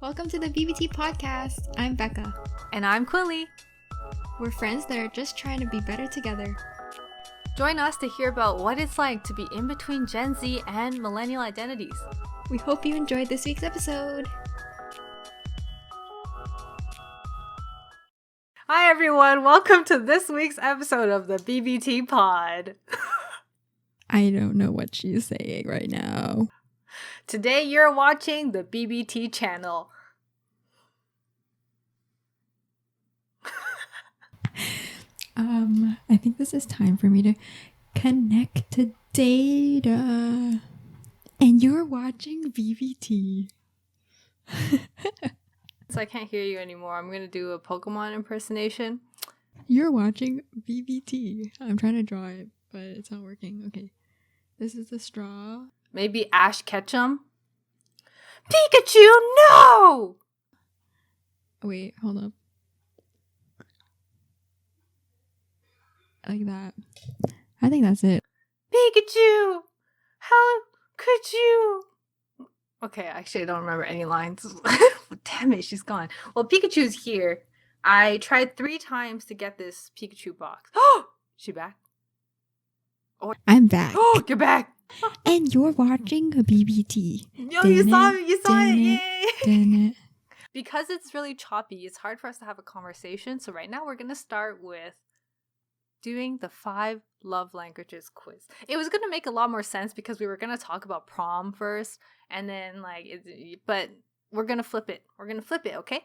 Welcome to the BBT podcast. I'm Becca. And I'm Quilly. We're friends that are just trying to be better together. Join us to hear about what it's like to be in between Gen Z and millennial identities. We hope you enjoyed this week's episode. Hi everyone, welcome to this week's episode of the BBT pod. I don't know what she's saying right now. Today you're watching the BBT channel. I think this is time for me to connect to data. And you're watching BBT. So I can't hear you anymore. I'm going to do a Pokemon impersonation. You're watching BBT. I'm trying to draw it, but it's not working. Okay. This is the straw. Maybe Ash Ketchum. Pikachu, no! Wait, hold up. Like that. I think that's it. Pikachu! How could you? Okay, actually I don't remember any lines. Damn it, she's gone. Well, Pikachu's here. I tried 3 times to get this Pikachu box. Oh! She back? Oh, I'm back. Oh, you're back! And you're watching a BBT. Yo, you saw it! You saw it! Yay! It. Because it's really choppy, it's hard for us to have a conversation. So right now we're going to start with doing the 5 love languages quiz. It was going to make a lot more sense because we were going to talk about prom first and then but we're going to flip it. We're going to flip it, okay?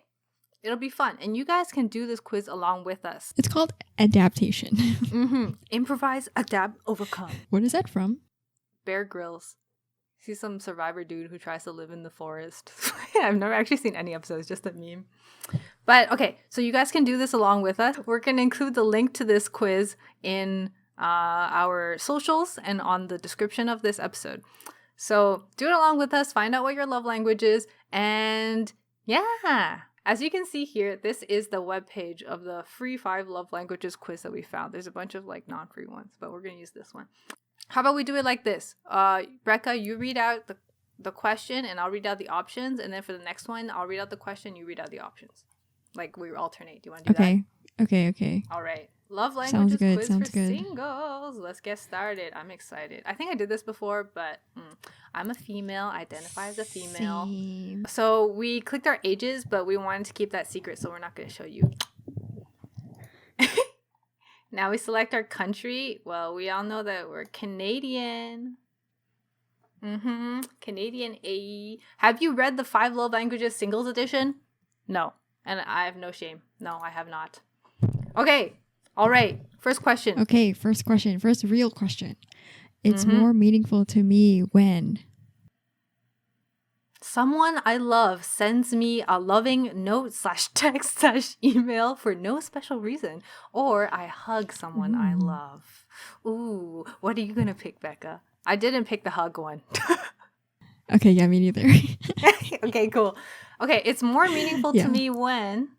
It'll be fun. And you guys can do this quiz along with us. It's called adaptation. Improvise, adapt, overcome. What is that from? Bear Grylls. He's some survivor dude who tries to live in the forest. I've never actually seen any episodes, just a meme. But okay, so you guys can do this along with us. We're going to include the link to this quiz in our socials and on the description of this episode. So do it along with us, find out what your love language is, and yeah. As you can see here, this is the webpage of the free 5 love languages quiz that we found. There's a bunch of non-free ones, but we're going to use this one. How about we do it like this? Becca, you read out the question and I'll read out the options. And then for the next one, I'll read out the question, you read out the options. Like we alternate. Do you want to do that? Okay. All right. Love languages quiz for good. singles. Let's get started. I'm excited. I think I did this before, but I'm a female. Identify as a female. Same. So we clicked our ages, but we wanted to keep that secret, so we're not going to show you. Now we select our country. Well, we all know that we're Canadian. Canadian AE. Have you read the 5 Love Languages Singles Edition? No. And I have no shame. No, I have not. Okay. All right. First question. Okay, first question. First real question. It's more meaningful to me when someone I love sends me a loving note /text /email for no special reason, or I hug someone I love. Ooh, what are you going to pick, Becca? I didn't pick the hug one. Okay, yeah, me neither. Okay, cool. Okay, it's more meaningful to me when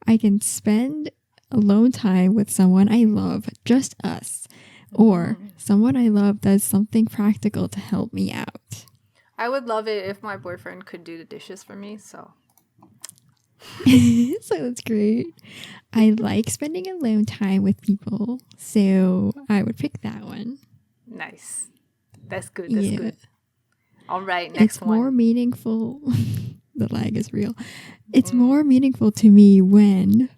I can spend alone time with someone I love, just us, or someone I love does something practical to help me out. I would love it if my boyfriend could do the dishes for me, so. So that's great. I like spending alone time with people, so I would pick that one. Nice. That's good. That's good. All right, next it's one. More meaningful. The lag is real. It's more meaningful to me when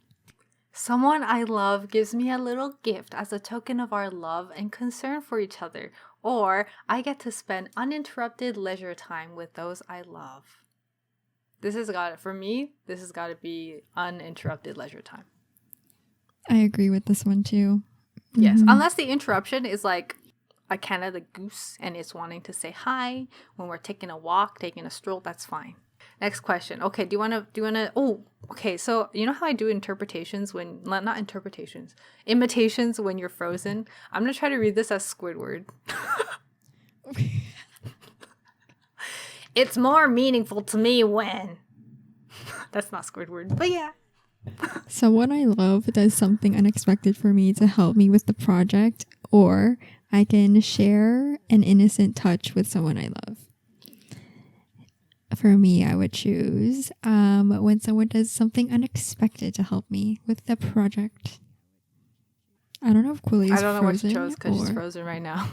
someone I love gives me a little gift as a token of our love and concern for each other, or I get to spend uninterrupted leisure time with those I love. This has got to be uninterrupted leisure time. I agree with this one too. Yes, unless the interruption is like a Canada goose and it's wanting to say hi when we're taking a walk, taking a stroll, that's fine. Next question. Okay, do you want to oh, okay, so you know how I do imitations when you're frozen? I'm going to try to read this as Squidward. It's more meaningful to me when that's not Squidward, but yeah. Someone I love does something unexpected for me to help me with the project, or I can share an innocent touch with someone I love. For me, I would choose when someone does something unexpected to help me with the project. I don't know if Quilly is I don't know what she chose because she's frozen right now.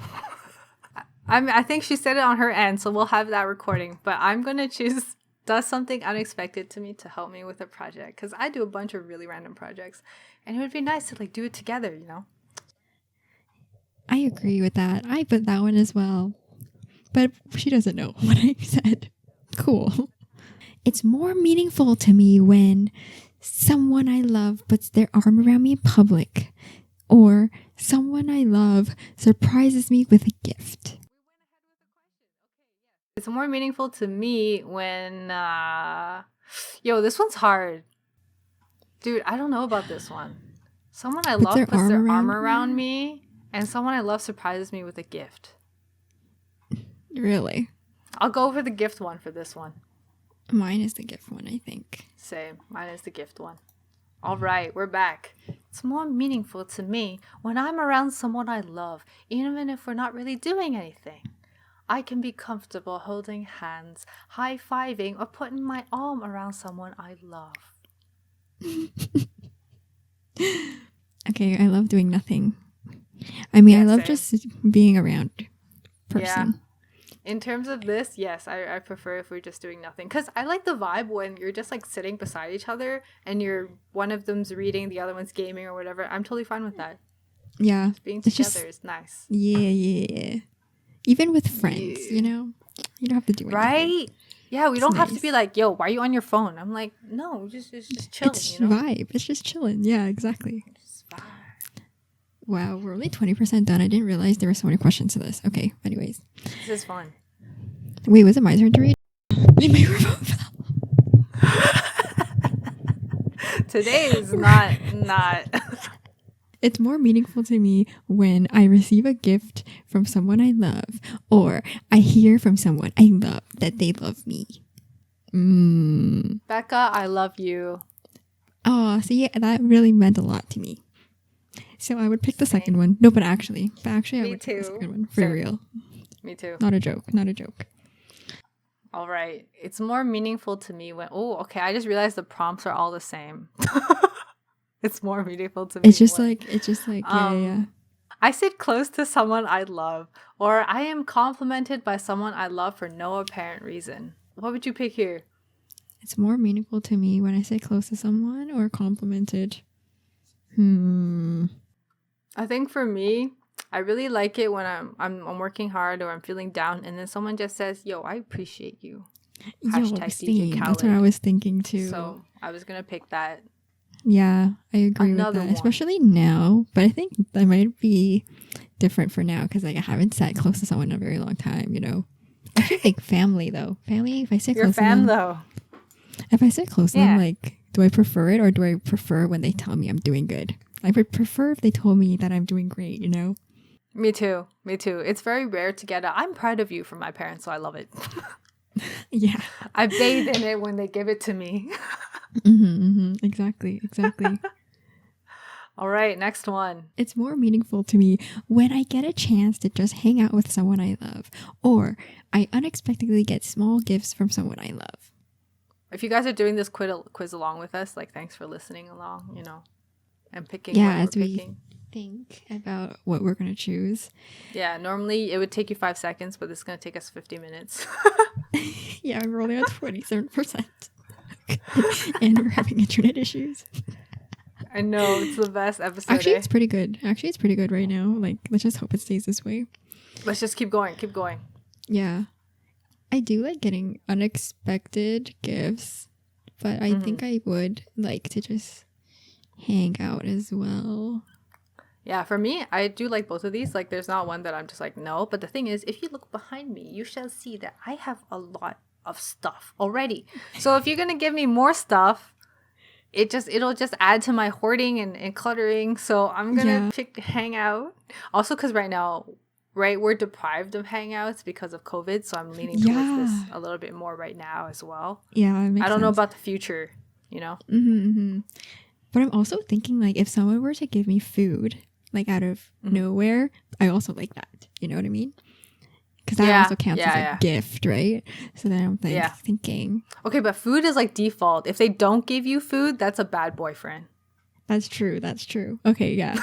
I think she said it on her end, so we'll have that recording. But I'm going to choose does something unexpected to me to help me with a project. Because I do a bunch of really random projects. And it would be nice to like do it together, you know? I agree with that. I put that one as well. But she doesn't know what I said. Cool. It's more meaningful to me when someone I love puts their arm around me in public. Or someone I love surprises me with a gift. It's more meaningful to me when, this one's hard. Dude, I don't know about this one. Someone I love puts their arm around me, and someone I love surprises me with a gift. Really? I'll go for the gift one for this one. Mine is the gift one, I think. Same. Mine is the gift one. All right, we're back. It's more meaningful to me when I'm around someone I love, even if we're not really doing anything. I can be comfortable holding hands, high-fiving, or putting my arm around someone I love. Okay, I love doing nothing. I mean, I love same. just being around person. Yeah. In terms of this, yes, I prefer if we're just doing nothing. Because I like the vibe when you're just like sitting beside each other and one of them's reading, the other one's gaming or whatever. I'm totally fine with that. Yeah. Just being together is nice. Yeah. Even with friends, you know? You don't have to do anything. Right? Yeah, we don't have to be like, yo, why are you on your phone? I'm like, no, just chilling, it's you know? vibe. It's just chilling. Yeah, exactly. Just vibe. Wow, we're only 20% done. I didn't realize there were so many questions to this. Okay, anyways. This is fun. Wait, was it my turn to read? My microphone fell. Today is not. It's more meaningful to me when I receive a gift from someone I love or I hear from someone I love that they love me. Becca, I love you. Oh, see, that really meant a lot to me. So I would pick the second one. No, but actually I would pick the second one. For real. Me too. Not a joke. All right. It's more meaningful to me when... Oh, okay. I just realized the prompts are all the same. It's more meaningful to me. It's just like, yeah. I sit close to someone I love, or I am complimented by someone I love for no apparent reason. What would you pick here? It's more meaningful to me when I sit close to someone or complimented. I think for me, I really like it when I'm working hard or I'm feeling down, and then someone just says, "Yo, I appreciate you." #DJ That's what I was thinking too. So I was gonna pick that. Yeah, I agree with that, especially now. But I think that might be different for now because like I haven't sat close to someone in a very long time. You know, I should think family though. Family, if I sit close to them, though. If I sit close to them, like, do I prefer it or do I prefer when they tell me I'm doing good? I would prefer if they told me that I'm doing great. You know. Me too. It's very rare to get I'm proud of you from my parents, so I love it. Yeah. I bathe in it when they give it to me. Exactly. All right, next one. It's more meaningful to me when I get a chance to just hang out with someone I love, or I unexpectedly get small gifts from someone I love. If you guys are doing this quiz along with us, like, thanks for listening along, you know, and picking what we're picking. Think about what we're going to choose. Yeah, normally it would take you 5 seconds, but this is going to take us 50 minutes. Yeah, we're only at 27%. And we're having internet issues. I know, it's the best episode. Actually, it's pretty good. It's pretty good right now. Like, let's just hope it stays this way. Let's just keep going. Yeah. I do like getting unexpected gifts, but I think I would like to just hang out as well. Yeah, for me, I do like both of these. Like, there's not one that I'm just like, no. But the thing is, if you look behind me, you shall see that I have a lot of stuff already. So if you're going to give me more stuff, it'll just add to my hoarding and cluttering. So I'm going to pick hang out. Also, because right now, we're deprived of hangouts because of COVID. So I'm leaning towards this a little bit more right now as well. Yeah, I don't know about the future, you know? But I'm also thinking, like, if someone were to give me food, like, out of nowhere, I also like that. You know what I mean? Because that also counts as a yeah. gift, right? So then I'm thinking. Okay, but food is like default. If they don't give you food, that's a bad boyfriend. That's true. Okay, yeah.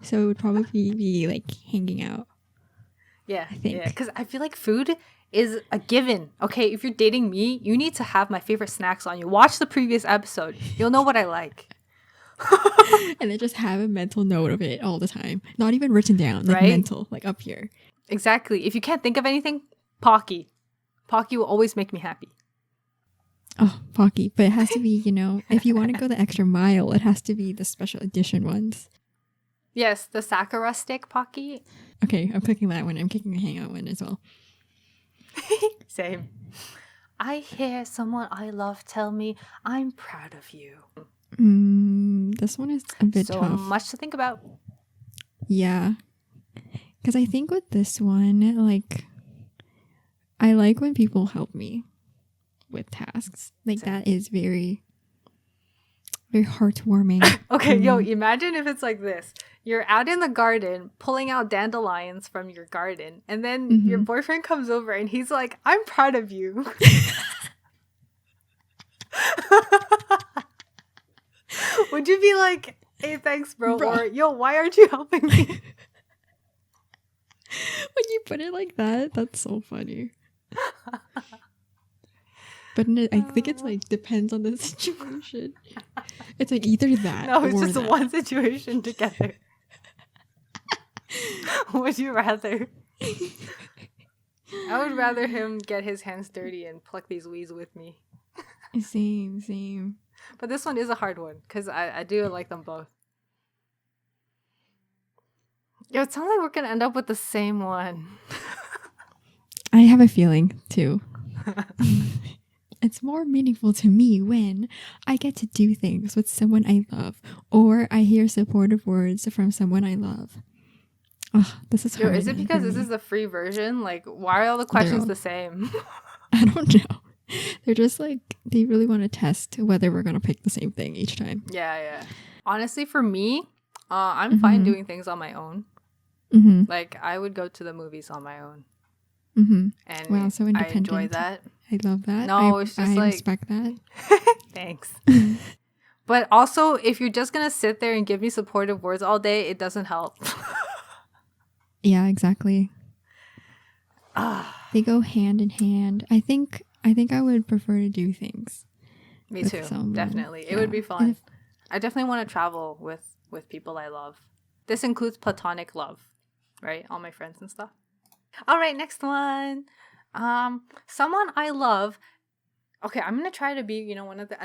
So it would probably be like hanging out. Yeah, I think. yeah. Because I feel like food is a given. Okay, if you're dating me, you need to have my favorite snacks on you. Watch the previous episode. You'll know what I like. And then just have a mental note of it all the time. Not even written down, like right? mental, like up here. Exactly. If you can't think of anything, Pocky. Pocky will always make me happy. Oh, Pocky. But it has to be, you know, if you want to go the extra mile, it has to be the special edition ones. Yes, the Sakura stick Pocky. Okay, I'm picking that one. I'm picking the hangout one as well. Same. I hear someone I love tell me I'm proud of you. This one is a bit so tough. Much to think about. Yeah. Because I think with this one, like, I like when people help me with tasks. Like, that is very, very heartwarming. Okay, yo, imagine if it's like this. You're out in the garden pulling out dandelions from your garden, and then your boyfriend comes over and he's like, I'm proud of you. Would you be like, hey, thanks, bro? Or, yo, why aren't you helping me? When you put it like that, that's so funny. But I think it's like depends on the situation. It's like either that no, it's or just that. one situation together. Would you rather? I would rather him get his hands dirty and pluck these weeds with me. Same. But this one is a hard one because I do like them both. Yo, it sounds like we're gonna end up with the same one. I have a feeling too. It's more meaningful to me when I get to do things with someone I love, or I hear supportive words from someone I love. Oh, this is hard. Yo, is it because this is the free version? Like, why are all the questions the same? I don't know. They're just like, they really want to test whether we're going to pick the same thing each time. Yeah. Honestly, for me, I'm fine doing things on my own. Like, I would go to the movies on my own. And wow, so independent. I enjoy that. I love that. No, it's just I respect that. Thanks. But also, if you're just going to sit there and give me supportive words all day, it doesn't help. Yeah, exactly. They go hand in hand. I think I would prefer to do things. Me too. Definitely. Yeah. It would be fun. I definitely want to travel with people I love. This includes platonic love, right? All my friends and stuff. All right, next one. Someone I love. Okay, I'm going to try to be, one of the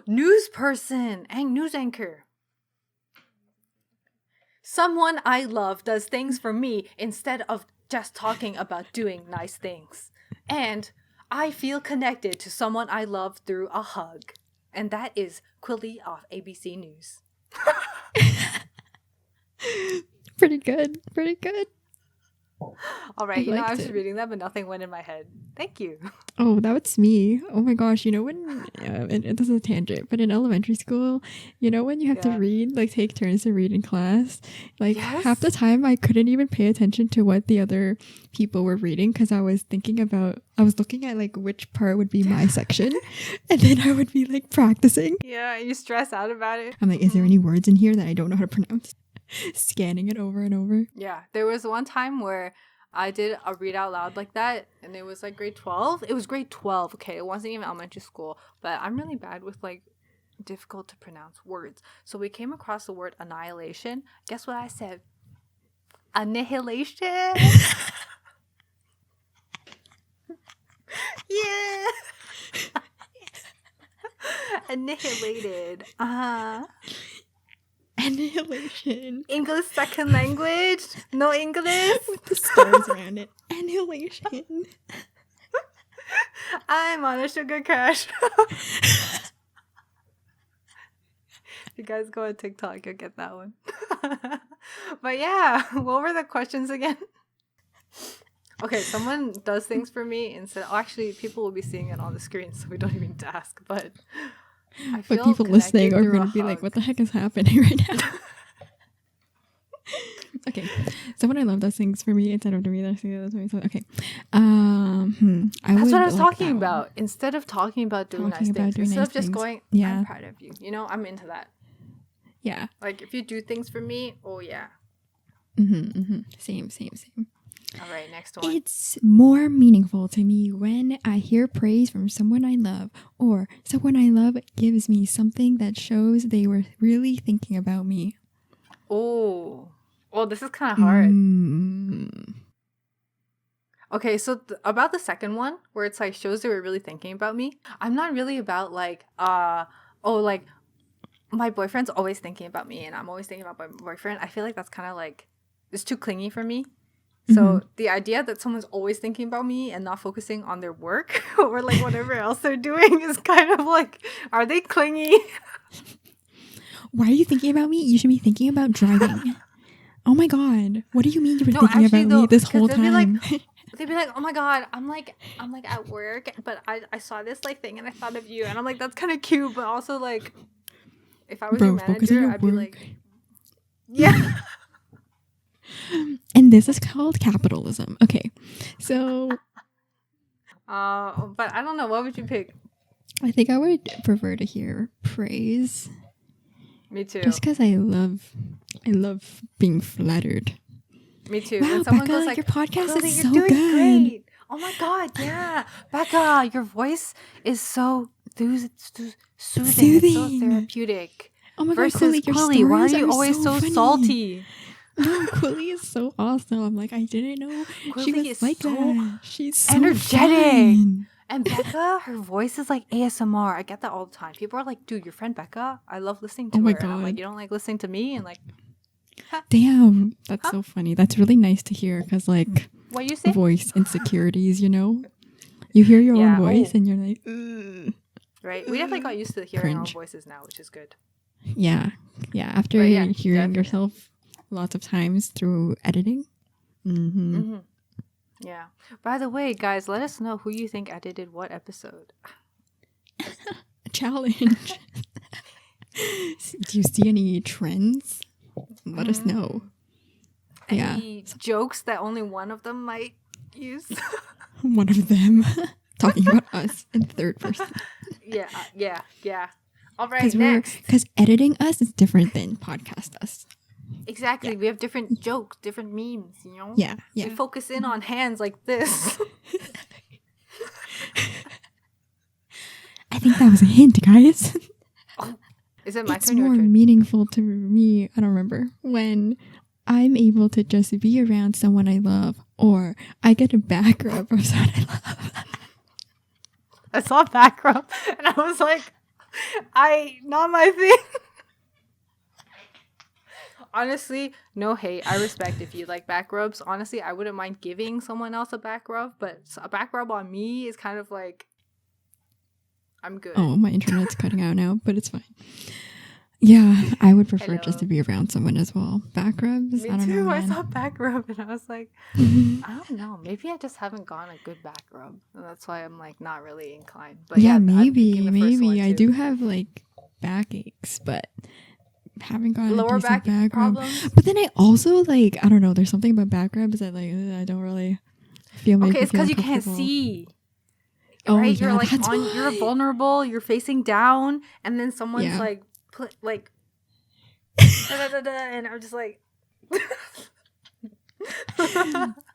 news person and news anchor. Someone I love does things for me instead of just talking about doing nice things. And I feel connected to someone I love through a hug. And that is Quilly of ABC News. Pretty good. All right, I was just reading that, but nothing went in my head. Thank you. Oh, that was me. Oh my gosh, when and this is a tangent, but in elementary school, when you have to read, like take turns to read in class, like half the time I couldn't even pay attention to what the other people were reading because I was looking at like which part would be my section, and then I would be like practicing. Yeah, you stress out about it. I'm like, is there any words in here that I don't know how to pronounce? Scanning it over and over. Yeah, there was one time where I did a read out loud like that, and it was like grade 12. It was grade 12, okay? It wasn't even elementary school, but I'm really bad with like difficult to pronounce words. So we came across the word annihilation. Guess what I said? Annihilation. Yeah. Annihilated. Annihilation. English second language? No English? With the stars around it. Annihilation. I'm on a sugar crash. If you guys go on TikTok, you'll get that one. But yeah, what were the questions again? Okay, someone does things for me instead. Actually, people will be seeing it on the screen, so we don't even need to ask. But people listening are going to be like, what the heck is happening right now? Okay. Someone I love does things for me instead of me does things for me. So, okay. That's what I was like talking that about. one. Instead of talking about doing Talking nice about things, doing instead nice of just things. going, Yeah. I'm proud of you. You know, I'm into that. Yeah. Like, if you do things for me, oh yeah. Same. All right, next one. It's more meaningful to me when I hear praise from someone I love, or someone I love gives me something that shows they were really thinking about me. Oh, well, this is kind of hard. Okay, so about the second one, where it's like shows they were really thinking about me. I'm not really about like, like my boyfriend's always thinking about me, and I'm always thinking about my boyfriend. I feel like that's kind of like it's too clingy for me. So the idea that someone's always thinking about me and not focusing on their work or like whatever else they're doing is kind of like, are they clingy? Why are you thinking about me? You should be thinking about driving. Oh my god. What do you mean you were thinking actually, about me this whole they'd time? They'd be like, oh my god, I'm like at work, but I saw this like thing and I thought of you, and I'm like, that's kind of cute, but also like, if I was your Bro, focus on manager, your I'd be work. like, yeah. And this is called capitalism. Okay. So But I don't know, what would you pick? I think I would prefer to hear praise. Me too. Just because I love being flattered. Me too. Wow, When someone Becca, goes like, your podcast Quilly, is you're so doing good. great. Oh my god, yeah. Becca, your voice is so soothing. It's so therapeutic. Oh my Versus god, Quilly, your Quilly, why are stories you are always so funny. salty? No, Quilly is so awesome. I'm like, I didn't know she Quilly was is like so that. She's so energetic. fun. And Becca, her voice is like ASMR. I get that all the time. People are like, dude, your friend Becca, I love listening to Oh my her. And I'm like, god. you don't like listening to me? And like, Damn, that's so funny. That's really nice to hear because, like, what you say? voice insecurities, you know? You hear your own voice and you're like, ugh. Right? We definitely got used to hearing our own Cringe. voices now, which is good. Yeah. After But yeah, hearing definitely. yourself lots of times through editing. Yeah. By the way, guys, let us know who you think edited what episode. A challenge. Do you see any trends? Let us know. Any jokes that only one of them might use? One of them talking about us in third person. Yeah. All right, next. Because editing us is different than podcast us. Exactly. Yeah. We have different jokes, different memes, you know? Yeah. We focus in on hands like this. I think that was a hint, guys. Is it my It's turn or more your turn? meaningful to me, I don't remember, when I'm able to just be around someone I love, or I get a back rub from someone I love. I saw back rub and I was like, not my thing. Honestly, no hate. I respect if you like back rubs. Honestly, I wouldn't mind giving someone else a back rub, but a back rub on me is kind of like, I'm good. Oh, my internet's cutting out now, but it's fine. Yeah, I would prefer just Hello. to be around someone as well. Back rubs? Me I don't too. know, I man. saw back rub and I was like, I don't know. Maybe I just haven't gotten a good back rub. And that's why I'm like not really inclined. But yeah, I'm maybe. picking the first one, I too. do have like backaches, but haven't gotten Lower a decent back back rub. problems? But then I also like, I don't know, there's something about back rubs that like I don't really feel. Okay, it's because you can't see. Oh, right? yeah, You're like that's you're why. vulnerable, you're facing down, and then someone's like and I'm just like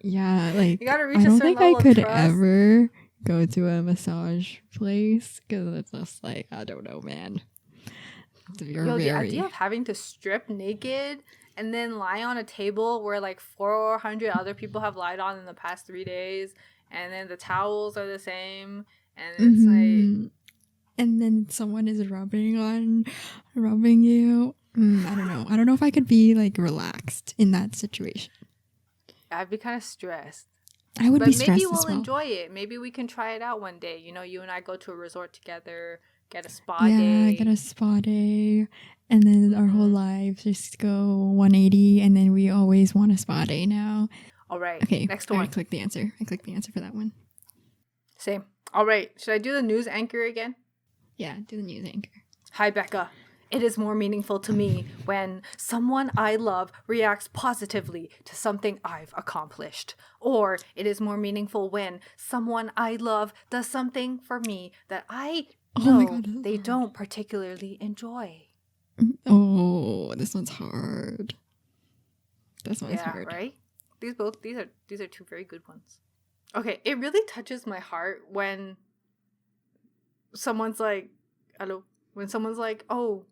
yeah, like you gotta reach I a don't certain think I level of could trust. ever go to a massage place because it's just like, I don't know, man. The idea of having to strip naked and then lie on a table where like 400 other people have lied on in the past 3 days, and then the towels are the same, and it's like, and then someone is rubbing you. I don't know if I could be like relaxed in that situation. I'd be kind of stressed. I would be stressed maybe we'll as well. enjoy it. Maybe we can try it out one day. You know, you and I go to a resort together, get a spa day. Get a spa day, and then our whole lives just go 180, and then we always want a spa day now. All right. Okay. Next one. I clicked the answer for that one. Same. All right. Should I do the news anchor again? Yeah, do the news anchor. Hi, Becca. it is more meaningful to me when someone I love reacts positively to something I've accomplished. Or it is more meaningful when someone I love does something for me that I Oh my know God, they hard. don't particularly enjoy. Oh, this one's hard. This one's hard. Right? These are two very good ones. Okay, it really touches my heart when someone's like, hello, when someone's like, oh,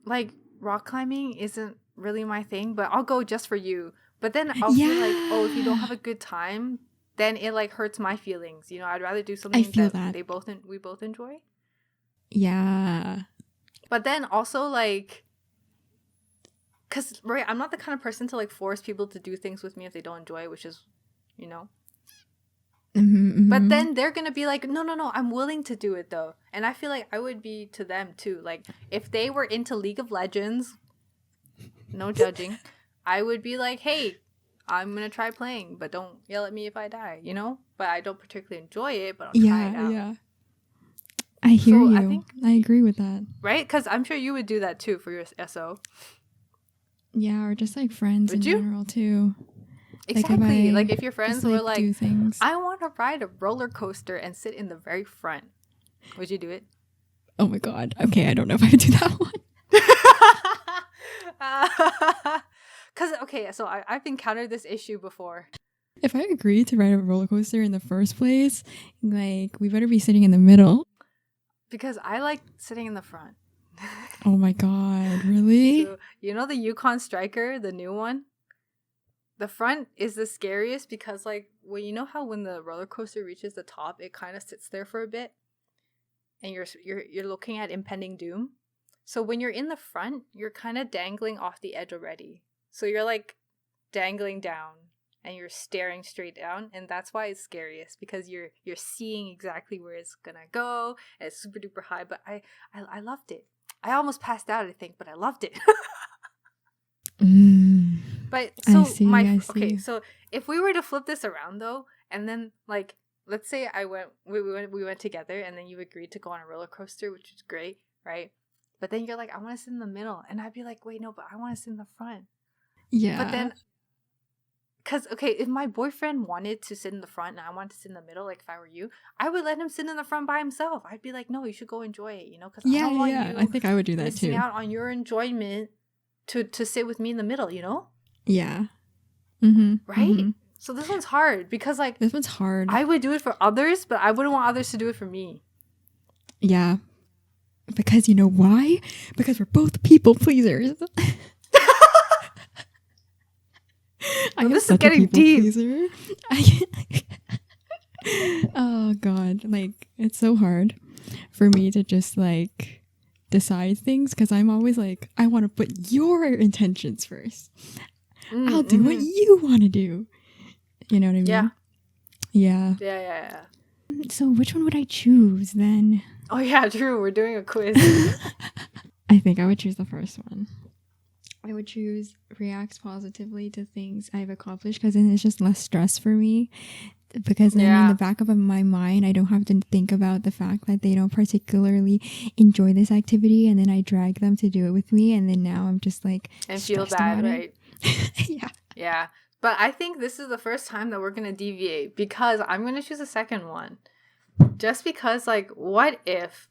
like rock climbing isn't really my thing, but I'll go just for you. But then I'll feel like, oh, if you don't have a good time, then it like hurts my feelings. I'd rather do something feel that that. we both enjoy. Yeah. But then also like, cause right, I'm not the kind of person to like force people to do things with me if they don't enjoy it, which is, But then they're gonna be like, no, I'm willing to do it though. And I feel like I would be to them too. Like if they were into League of Legends, no judging, I would be like, hey, I'm gonna try playing, but don't yell at me if I die, But I don't particularly enjoy it, but I'll try it out. Yeah. I hear So you. I think, I agree with that. right? Because I'm sure you would do that too for your SO. Yeah, or just like friends Would in you? general too. Exactly. Like if your friends were like, do things. I want to ride a roller coaster and sit in the very front, would you do it? Oh my God. Okay, I don't know if I would do that one. Because, okay, so I've encountered this issue before. If I agree to ride a roller coaster in the first place, like we better be sitting in the middle. Because I like sitting in the front. Oh my God, really? So, the Yukon Striker, the new one? The front is the scariest because, like, well, you know how when the roller coaster reaches the top, it kind of sits there for a bit, and you're looking at impending doom. So when you're in the front, you're kind of dangling off the edge already. So you're like dangling down, and you're staring straight down, and that's why it's scariest because you're seeing exactly where it's gonna go, and it's super duper high. But I loved it. I almost passed out, I think, but I loved it. But so I see. okay, so if we were to flip this around though, and then like let's say we went together, and then you agreed to go on a roller coaster, which is great, right? But then you're like, I want to sit in the middle, and I'd be like, wait, no, but I want to sit in the front. Yeah. But then, because okay, if my boyfriend wanted to sit in the front and I wanted to sit in the middle, like if I were you, I would let him sit in the front by himself. I'd be like, no, you should go enjoy it, Because I don't want you. I think I would do that missing too. out on your enjoyment to sit with me in the middle, Yeah. Right? So this one's hard because like this one's hard. I would do it for others, but I wouldn't want others to do it for me. Yeah. Because you know why? Because we're both people pleasers. This is getting deep. Oh God. Like it's so hard for me to just like decide things because I'm always like, I want to put your intentions first. I'll do what you want to do. You know what I mean? Yeah. So which one would I choose then? Oh yeah, true. We're doing a quiz. I think I would choose the first one. I would choose reacts positively to things I've accomplished because then it's just less stress for me. Because then in the back of my mind, I don't have to think about the fact that they don't particularly enjoy this activity, and then I drag them to do it with me, and then now I'm just like and feel bad, right? Yeah. But I think this is the first time that we're gonna deviate because I'm gonna choose a second one, just because like, what if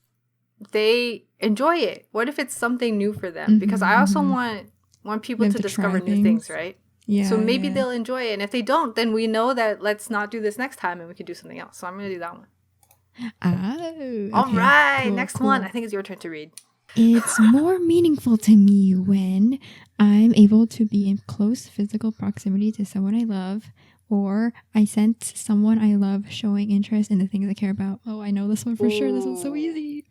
they enjoy it? What if it's something new for them? Because I also want people to discover new things, right? Yeah. So maybe they'll enjoy it. And if they don't, then we know that let's not do this next time and we can do something else. So I'm going to do that one. Oh. All right. Cool, next one. I think it's your turn to read. It's more meaningful to me when I'm able to be in close physical proximity to someone I love, or I sense someone I love showing interest in the things I care about. Oh, I know this one for sure. This one's so easy.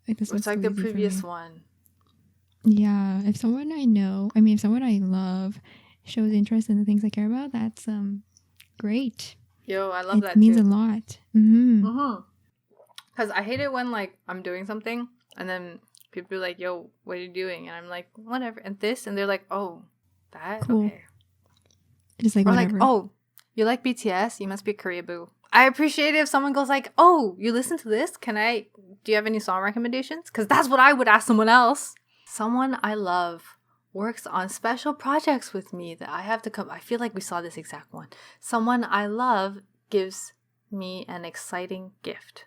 It's like the previous one. Yeah. If someone I love shows interest in the things I care about, that's great. Yo, I love that too. It means a lot. Because I hate it when like I'm doing something and then people are like, yo, what are you doing? And I'm like, whatever. And this, and they're like, oh, that? Cool. Okay. Just like, or whatever. like, oh, you like BTS? You must be a Korea boo. I appreciate it if someone goes like, oh, you listen to this? Do you have any song recommendations? Because that's what I would ask someone else. Someone I love works on special projects with me that I have to come. I feel like we saw this exact one. Someone I love gives me an exciting gift.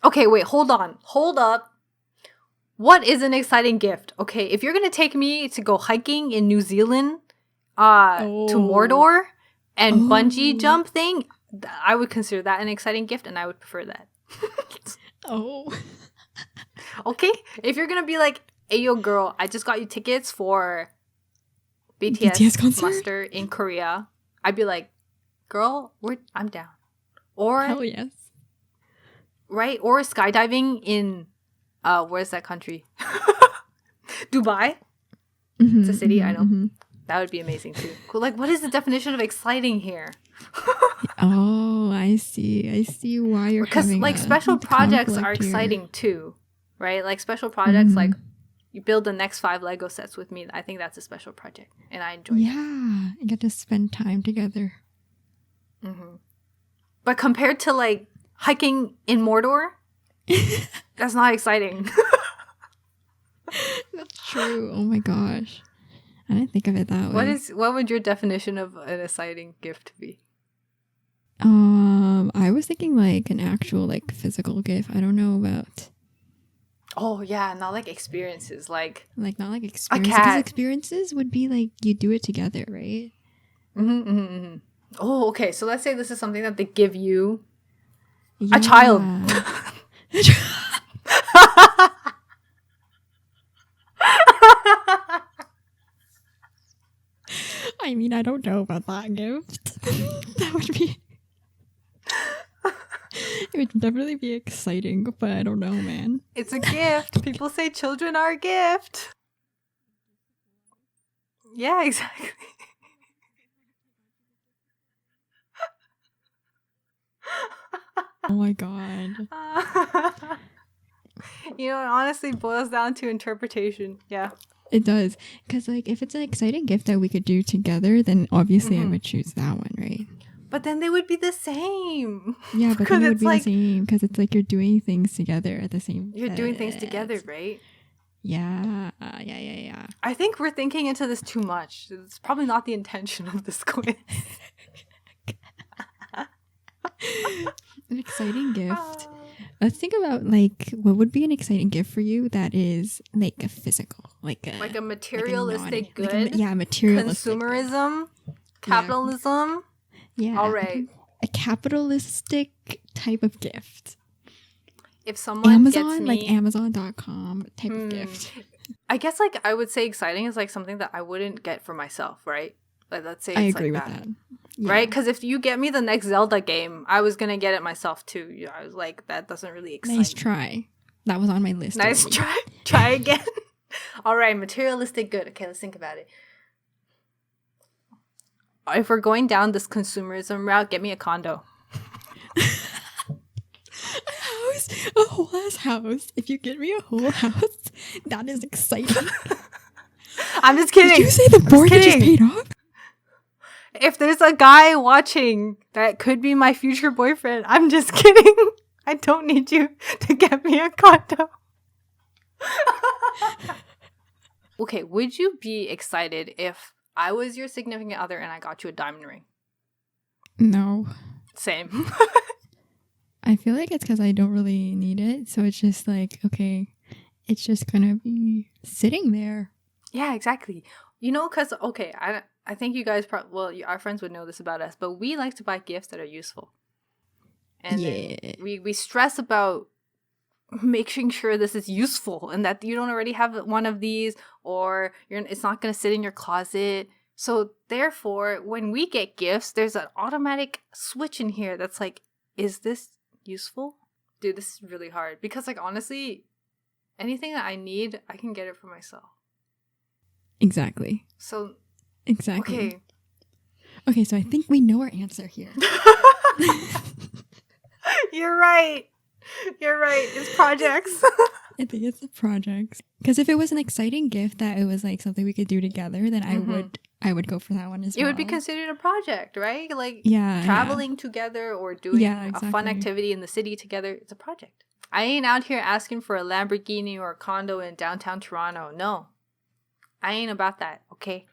Okay, wait, hold on. Hold up. What is an exciting gift? Okay, if you're going to take me to go hiking in New Zealand to Mordor and bungee jump thing, I would consider that an exciting gift and I would prefer that. Okay, if you're going to be like, hey, yo, girl, I just got you tickets for BTS concert? muster in Korea, I'd be like, girl, I'm down. Or hell yes. Right? Or skydiving in, where's that country? Dubai? It's a city, I know. Mm-hmm. That would be amazing too. Cool. Like, what is the definition of exciting here? Oh, I see. I see why you're because like special projects are exciting too, right? Like special projects, like you build the next 5 Lego sets with me. I think that's a special project, and I enjoy. Yeah, you get to spend time together. But compared to like hiking in Mordor, that's not exciting. That's true. Oh my gosh, I didn't think of it that way. What would your definition of an exciting gift be? I was thinking like an actual like physical gift. I don't know about. Oh yeah, not like experiences, like not like experiences. A cat. Because experiences would be like you do it together, right? Oh, okay. So let's say this is something that they give you. Yeah. A child. I mean, I don't know about that gift. That would be... It would definitely be exciting, but I don't know, man. It's a gift. People say children are a gift. Yeah, exactly. Oh my god. You know, it honestly boils down to interpretation. Yeah. It does. Because, like, if it's an exciting gift that we could do together, then obviously I would choose that one, right? But then they would be the same. Yeah, but then it would be like, the same. Because it's like you're doing things together at the same time. You're doing things together, right? Yeah. Yeah. I think we're thinking into this too much. It's probably not the intention of this quiz. An exciting gift. Let's think about like what would be an exciting gift for you that is like a physical, like a materialistic good. Materialistic. Consumerism, capitalism. Yeah. All right. A capitalistic type of gift. If someone Amazon, gets me, like Amazon.com type of gift. I guess like I would say exciting is like something that I wouldn't get for myself, right? Like let's say it's I agree like with that. Yeah. Right? Because if you get me the next Zelda game, I was going to get it myself too. Yeah, I was like, that doesn't really excite Nice me. try. That was on my list. Nice try. Try again. All right, materialistic good. Okay, let's think about it. If we're going down this consumerism route, get me a condo. A whole ass house. If you get me a whole house, that is exciting. I'm just kidding. Did you say the mortgage is paid off? If there's a guy watching that could be my future boyfriend, I'm just kidding. I don't need you to get me a condo. Okay, would you be excited if I was your significant other and I got you a diamond ring? No. Same. I feel like it's because I don't really need it. So it's just like, okay, it's just going to be sitting there. Yeah, exactly. You know, because, okay, I think you guys, our friends would know this about us, but we like to buy gifts that are useful. And we stress about making sure this is useful and that you don't already have one of these or it's not going to sit in your closet. So therefore, when we get gifts, there's an automatic switch in here that's like, is this useful? Dude, this is really hard because like honestly, anything that I need, I can get it for myself. Exactly. So exactly. Okay, so I think we know our answer here. You're right. It's projects. I think it's the projects. Because if it was an exciting gift that it was like something we could do together, then I would I would go for that one as It well. would be considered a project, right? Like Yeah, traveling together or doing Yeah, a fun exactly. activity in the city together. It's a project. I ain't out here asking for a Lamborghini or a condo in downtown Toronto. No, I ain't about that. Okay.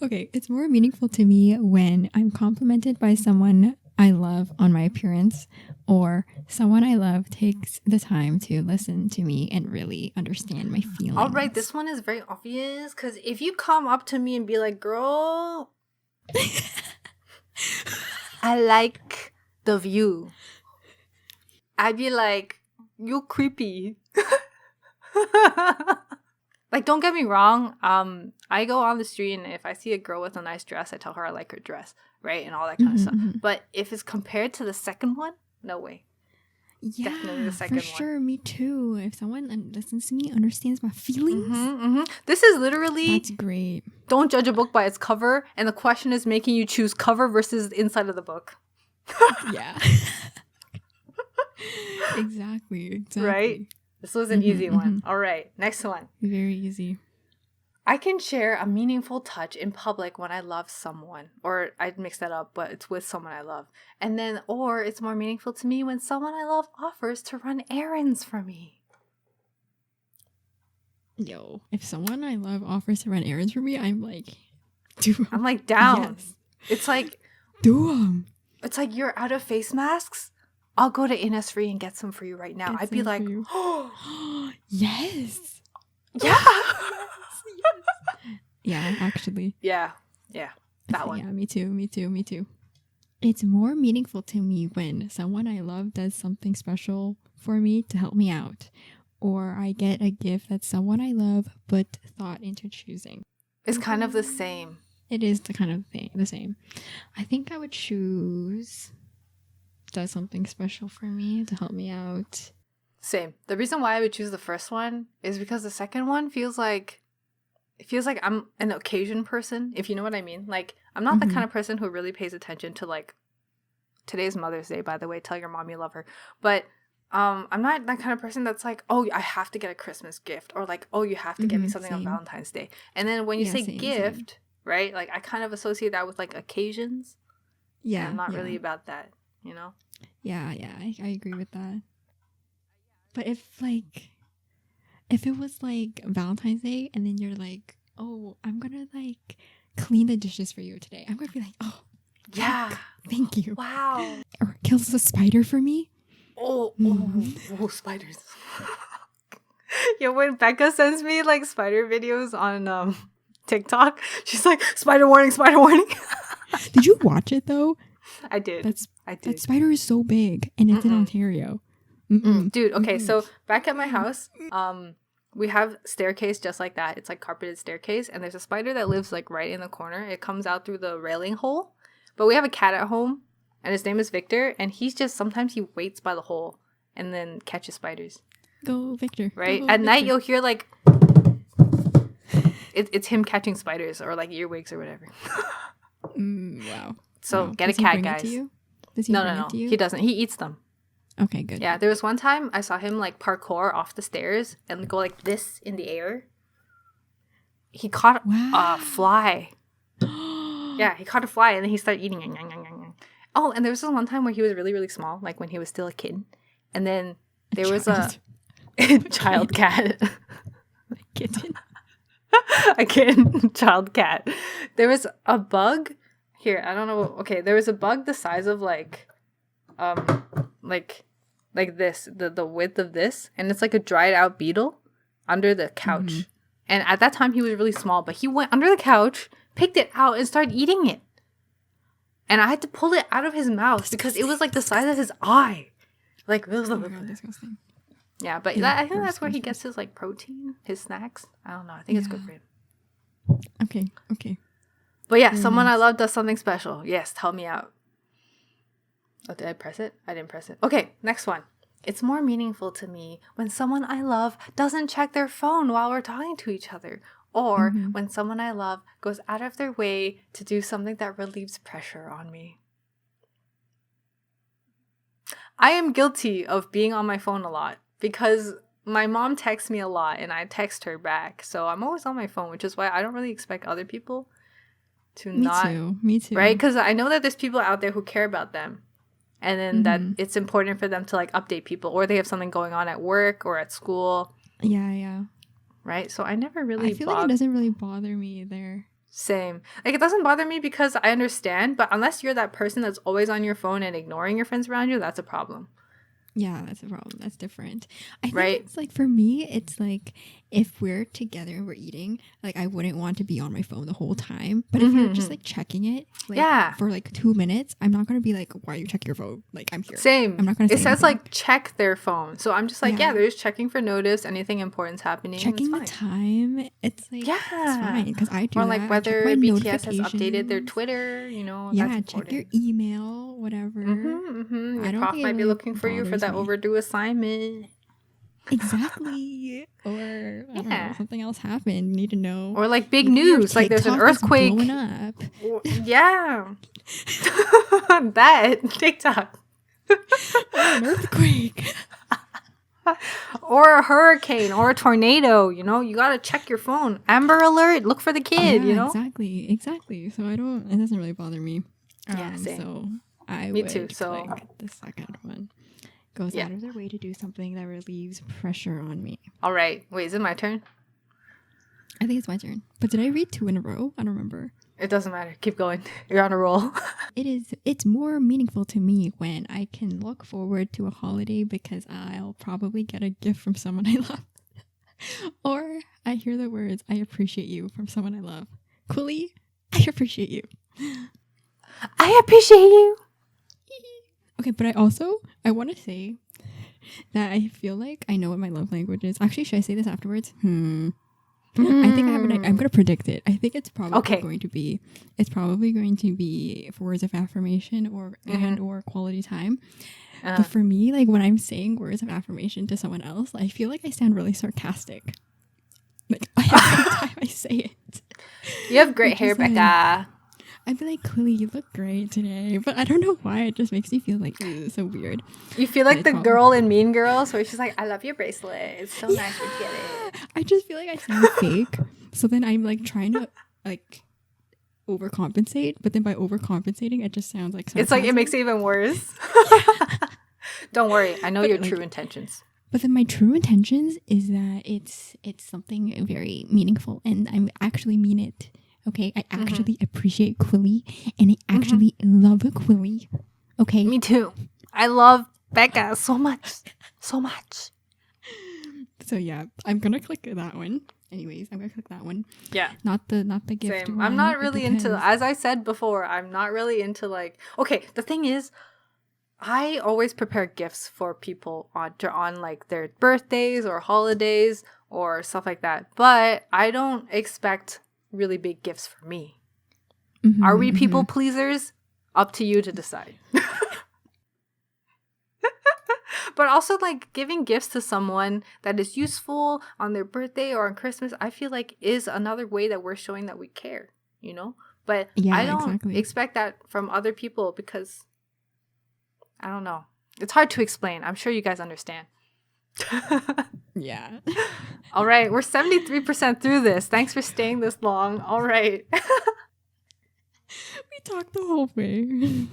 Okay, it's more meaningful to me when I'm complimented by someone I love on my appearance, or someone I love takes the time to listen to me and really understand my feelings. All right, this one is very obvious because if you come up to me and be like, girl, I like the view, I'd be like, you creepy. Like, don't get me wrong. I go on the street and if I see a girl with a nice dress, I tell her I like her dress, right? And all that kind of stuff. But if it's compared to the second one, no way. Yeah, Definitely the second for one. sure. Me too. If someone listens to me, understands my feelings, This is literally that's great. don't judge a book by its cover, and the question is making you choose cover versus inside of the book. Yeah. Exactly. Right? This was an easy one. All right, next one. Very easy. I can share a meaningful touch in public when I love someone. Or I'd mix that up, but it's with someone I love. And then, or it's more meaningful to me when someone I love offers to run errands for me. Yo, if someone I love offers to run errands for me, I'm like, I'm like, down. Yes. It's like, do them. It's like you're out of face masks. I'll go to Innisfree and get some for you right now. I'd be like, oh, yes. Yeah. Yeah, actually. Yeah. That one. Yeah, me too. It's more meaningful to me when someone I love does something special for me to help me out, or I get a gift that someone I love put thought into choosing. It's kind of the same. It is the kind of thing, the same. I think I would choose does something special for me to help me out. Same. The reason why I would choose the first one is because the second one feels like I'm an occasion person, if you know what I mean. Like, I'm not the kind of person who really pays attention to, like, today's Mother's Day, by the way. Tell your mom you love her. But I'm not that kind of person that's like, oh, I have to get a Christmas gift, or like, oh, you have to get me something on Valentine's Day. And then when you say gift, right, like, I kind of associate that with, like, occasions. Yeah. And I'm not really about that, you know? Yeah, I agree with that. But if it was like Valentine's Day and then you're like, oh, I'm gonna like clean the dishes for you today, I'm gonna be like, oh, yeah, thank you. Wow. Or kills a spider for me. Oh, spiders. Yeah, when Becca sends me like spider videos on TikTok, she's like, spider warning, spider warning. Did you watch it though? I did. That spider is so big and it's in Ontario. Dude, okay, so back at my house, we have staircase just like that. It's like carpeted staircase, and there's a spider that lives like right in the corner. It comes out through the railing hole. But we have a cat at home, and his name is Victor, and he's just sometimes he waits by the hole and then catches spiders. Go Victor. Right? Go, At Victor. night you'll hear like it's him catching spiders or like earwigs or whatever. Wow. So get Does a cat, he bring guys. It to you? Does he bring it to you? He doesn't. He eats them. Okay, good. Yeah, there was one time I saw him like parkour off the stairs and go like this in the air. He caught a fly. Yeah, he caught a fly and then he started eating it. Oh, and there was this one time where he was really, really small, like when he was still a kid. And then there was a child cat. A kitten. A kitten, child cat. There was a bug. Here, I don't know. Okay, there was a bug the size of like this, the width of this, and it's like a dried out beetle under the couch. And at that time he was really small, but he went under the couch, picked it out, and started eating it. And I had to pull it out of his mouth because it was like the size of his eye. Like, disgusting. Yeah, but I think that's where he gets his like protein, his snacks. I don't know. I think it's good for him. Okay. But yeah, someone I love does something special. Yes, help me out. Oh, did I press it? I didn't press it. Okay, next one. It's more meaningful to me when someone I love doesn't check their phone while we're talking to each other. Or when someone I love goes out of their way to do something that relieves pressure on me. I am guilty of being on my phone a lot because my mom texts me a lot and I text her back. So I'm always on my phone, which is why I don't really expect other people to not. Me too. Right? Because I know that there's people out there who care about them. And then that it's important for them to like update people, or they have something going on at work or at school. Yeah. Right? So I never really I feel like it doesn't really bother me either. Same. Like, it doesn't bother me because I understand, but unless you're that person that's always on your phone and ignoring your friends around you, that's a problem. Yeah, that's a problem. That's different. I think Right? it's like, for me, it's like, if we're together and we're eating, like, I wouldn't want to be on my phone the whole time. But if you're just like checking it, like, for like 2 minutes, I'm not gonna be like, why are you checking your phone? Like, I'm here. Same. I'm not gonna say It says anything. like check their phone. So I'm just like, yeah, they're just checking for notice, anything important's happening. Checking the fine. time, it's like, it's fine, because I do or that. like whether I check my BTS has updated their notifications. Twitter, you know. Yeah, that's check important. your email, whatever. Your I don't prof think it might be really looking for you for that bothers me. overdue assignment. Exactly. Or I don't know, something else happened. You need to know. Or like big Maybe your news, like there's an TikTok is earthquake. blowing up. Yeah. That TikTok. An earthquake. Or a hurricane or a tornado, you know, you gotta check your phone. Amber alert, look for the kid, you know? Exactly. So it doesn't really bother me. Same. So I Me would too, so click the second one. Goes out of their way to do something that relieves pressure on me. All right. Wait, is it my turn? I think it's my turn. But did I read 2 in a row? I don't remember. It doesn't matter. Keep going. You're on a roll. It's more meaningful to me when I can look forward to a holiday because I'll probably get a gift from someone I love. Or I hear the words, I appreciate you, from someone I love. Quilly, I appreciate you. I appreciate you. Okay, but I want to say that I feel like I know what my love language is. Actually, should I say this afterwards? I think I'm going to predict it. I think it's probably going to be for words of affirmation or quality time. But for me, like, when I'm saying words of affirmation to someone else, I feel like I sound really sarcastic. Like, every time I say it. You have great hair, Becca. I'd be like, Quilly, you look great today. But I don't know why. It just makes me feel like, so weird. You feel like the girl in Mean Girls where she's like, I love your bracelet. It's so nice to get it. I just feel like I sound fake. So then I'm like trying to like overcompensate. But then by overcompensating, it just sounds like sarcasm. It's like it makes it even worse. Don't worry. I know your true intentions. But then my true intentions is that it's something very meaningful. And I actually mean it. Okay, I actually appreciate Quilly, and I actually love Quilly. Okay, me too. I love Becca so much, so much. So yeah, I'm gonna click that one. Anyways, I'm gonna click that one. Yeah, not the gift. Same. I'm not really into. As I said before, I'm not really into like. Okay, the thing is, I always prepare gifts for people on like their birthdays or holidays or stuff like that. But I don't expect really big gifts for me. Are we people pleasers? Up to you to decide. But also, like, giving gifts to someone that is useful on their birthday or on Christmas, I feel like is another way that we're showing that we care, you know? But I don't expect that from other people because I don't know. It's hard to explain. I'm sure you guys understand. Yeah. All right, we're 73% through this. Thanks for staying this long. All right. We talked the whole way.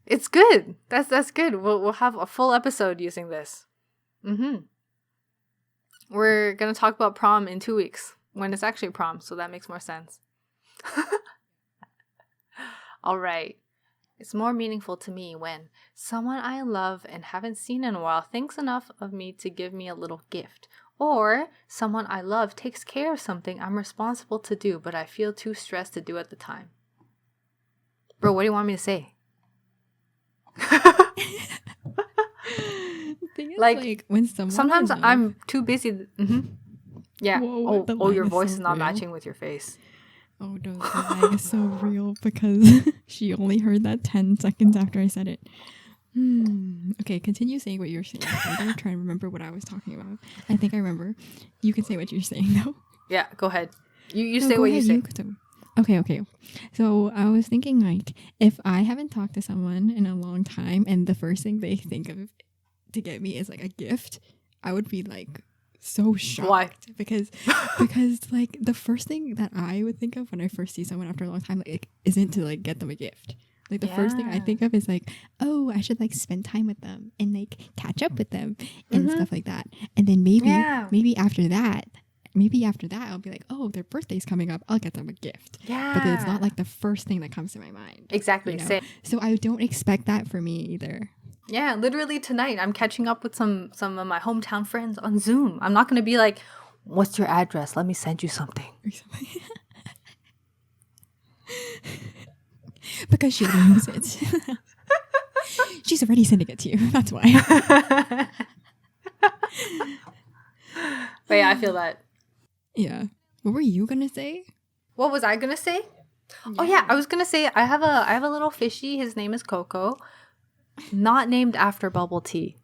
It's good. That's good. We'll have a full episode using this. We're gonna talk about prom in 2 weeks when it's actually prom, so that makes more sense. All right. It's more meaningful to me when someone I love and haven't seen in a while thinks enough of me to give me a little gift. Or someone I love takes care of something I'm responsible to do, but I feel too stressed to do at the time. Bro, what do you want me to say? Thing is, like when someone sometimes I'm too busy. Yeah. Whoa, your voice is not matching with your face. Oh, no, the lag is so real because she only heard that 10 seconds after I said it. Okay, continue saying what you're saying. I'm going to try and remember what I was talking about. I think I remember. You can say what you're saying, though. Yeah, go ahead. You say what you say. Okay. So I was thinking, like, if I haven't talked to someone in a long time and the first thing they think of to get me is, like, a gift, I would be like so shocked. Why? Because like the first thing that I would think of when I first see someone after a long time like isn't to like get them a gift. Like the first thing I think of is like, oh, I should like spend time with them and like catch up with them and stuff like that. And then maybe after that I'll be like, oh, their birthday's coming up, I'll get them a gift. Yeah. But it's not like the first thing that comes to my mind. Exactly. You know? Same. So I don't expect that for me either. Yeah, literally tonight I'm catching up with some of my hometown friends on Zoom. I'm not going to be like, what's your address? Let me send you something. Because she already knows it. She's already sending it to you. That's why. But yeah, I feel that. Yeah. What were you gonna say? What was I gonna say? Yeah. Oh yeah, I was gonna say I have a little fishy. His name is Coco. Not named after bubble tea.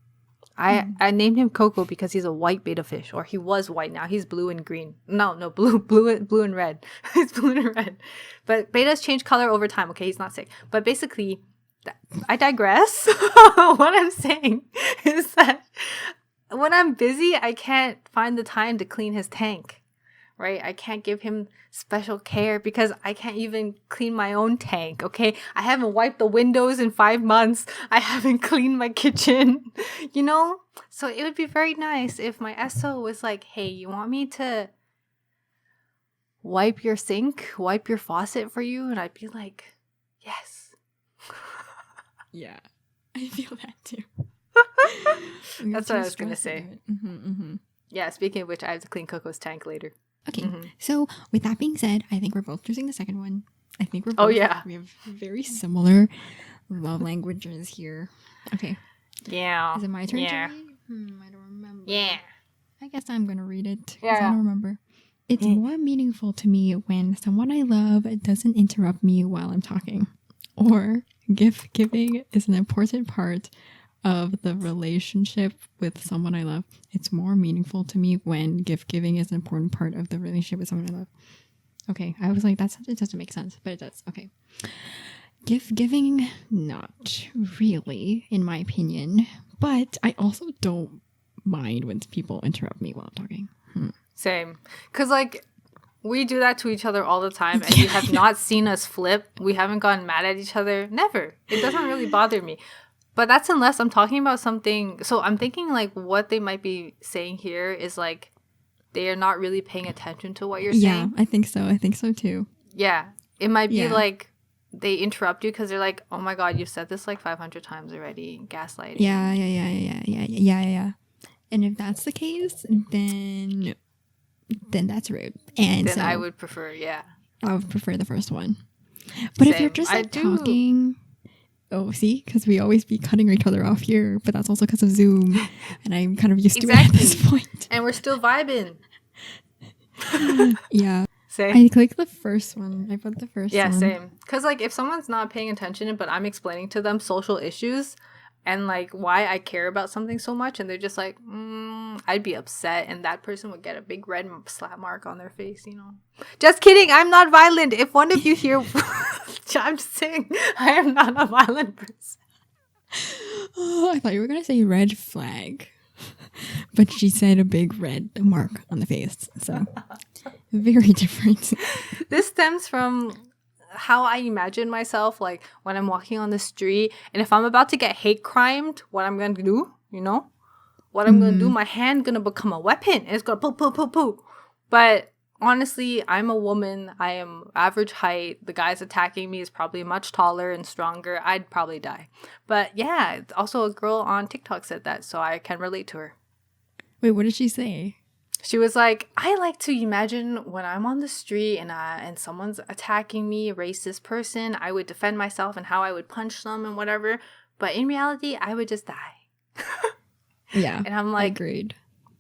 I named him Coco because he's a white betta fish, or he was white. Now he's blue and green. No, blue and red. He's blue and red. But bettas change color over time. Okay, he's not sick. But basically, I digress. What I'm saying is that when I'm busy, I can't find the time to clean his tank. Right? I can't give him special care because I can't even clean my own tank, okay? I haven't wiped the windows in 5 months. I haven't cleaned my kitchen, you know? So it would be very nice if my SO was like, hey, you want me to wipe your sink, wipe your faucet for you? And I'd be like, yes. Yeah, I feel that too. That's what I was going to say. Yeah, speaking of which, I have to clean Coco's tank later. Okay, so with that being said, I think we're both choosing the second one. I think we're both, we have very similar love languages here. Okay. Yeah. Is it my turn to read? I don't remember. Yeah. I guess I'm going to read it because I don't remember. It's more meaningful to me when someone I love doesn't interrupt me while I'm talking. Or gift giving is an important part of the relationship with someone I love. It's more meaningful to me when gift giving is an important part of the relationship with someone I love. Okay, I was like, it doesn't make sense, but it does. Okay. Gift giving, not really, in my opinion, but I also don't mind when people interrupt me while I'm talking. Same. Because, like, we do that to each other all the time, and you have not seen us flip. We haven't gotten mad at each other. Never. It doesn't really bother me. But that's unless I'm talking about something. So I'm thinking like what they might be saying here is like they are not really paying attention to what you're saying. Yeah, I think so. I think so too. Yeah. It might be like they interrupt you because they're like, oh my God, you've said this like 500 times already. Gaslighting. Yeah. And if that's the case, then that's rude. And then so I would prefer, I would prefer the first one. But if you're just like talking... Oh, see? Because we always be cutting each other off here, but that's also because of Zoom, and I'm kind of used to it at this point. And we're still vibing. Yeah. Same. I clicked the first one. I put the first one. Yeah, same. Because, like, if someone's not paying attention, but I'm explaining to them social issues and, like, why I care about something so much, and they're just like, I'd be upset, and that person would get a big red slap mark on their face, you know? Just kidding. I'm not violent. If one of you here... I'm just saying, I am not a violent person. Oh, I thought you were going to say red flag. But she said a big red mark on the face. So, very different. This stems from how I imagine myself, like, when I'm walking on the street. And if I'm about to get hate crimed, what I'm going to do, you know? What I'm going to do, my hand going to become a weapon. It's going to poo. But... honestly, I'm a woman. I am average height. The guy's attacking me is probably much taller and stronger. I'd probably die. But yeah, also a girl on TikTok said that, so I can relate to her. Wait, what did she say? She was like, I like to imagine when I'm on the street and someone's attacking me, a racist person, I would defend myself and how I would punch them and whatever. But in reality, I would just die. Yeah. And I'm like, agreed.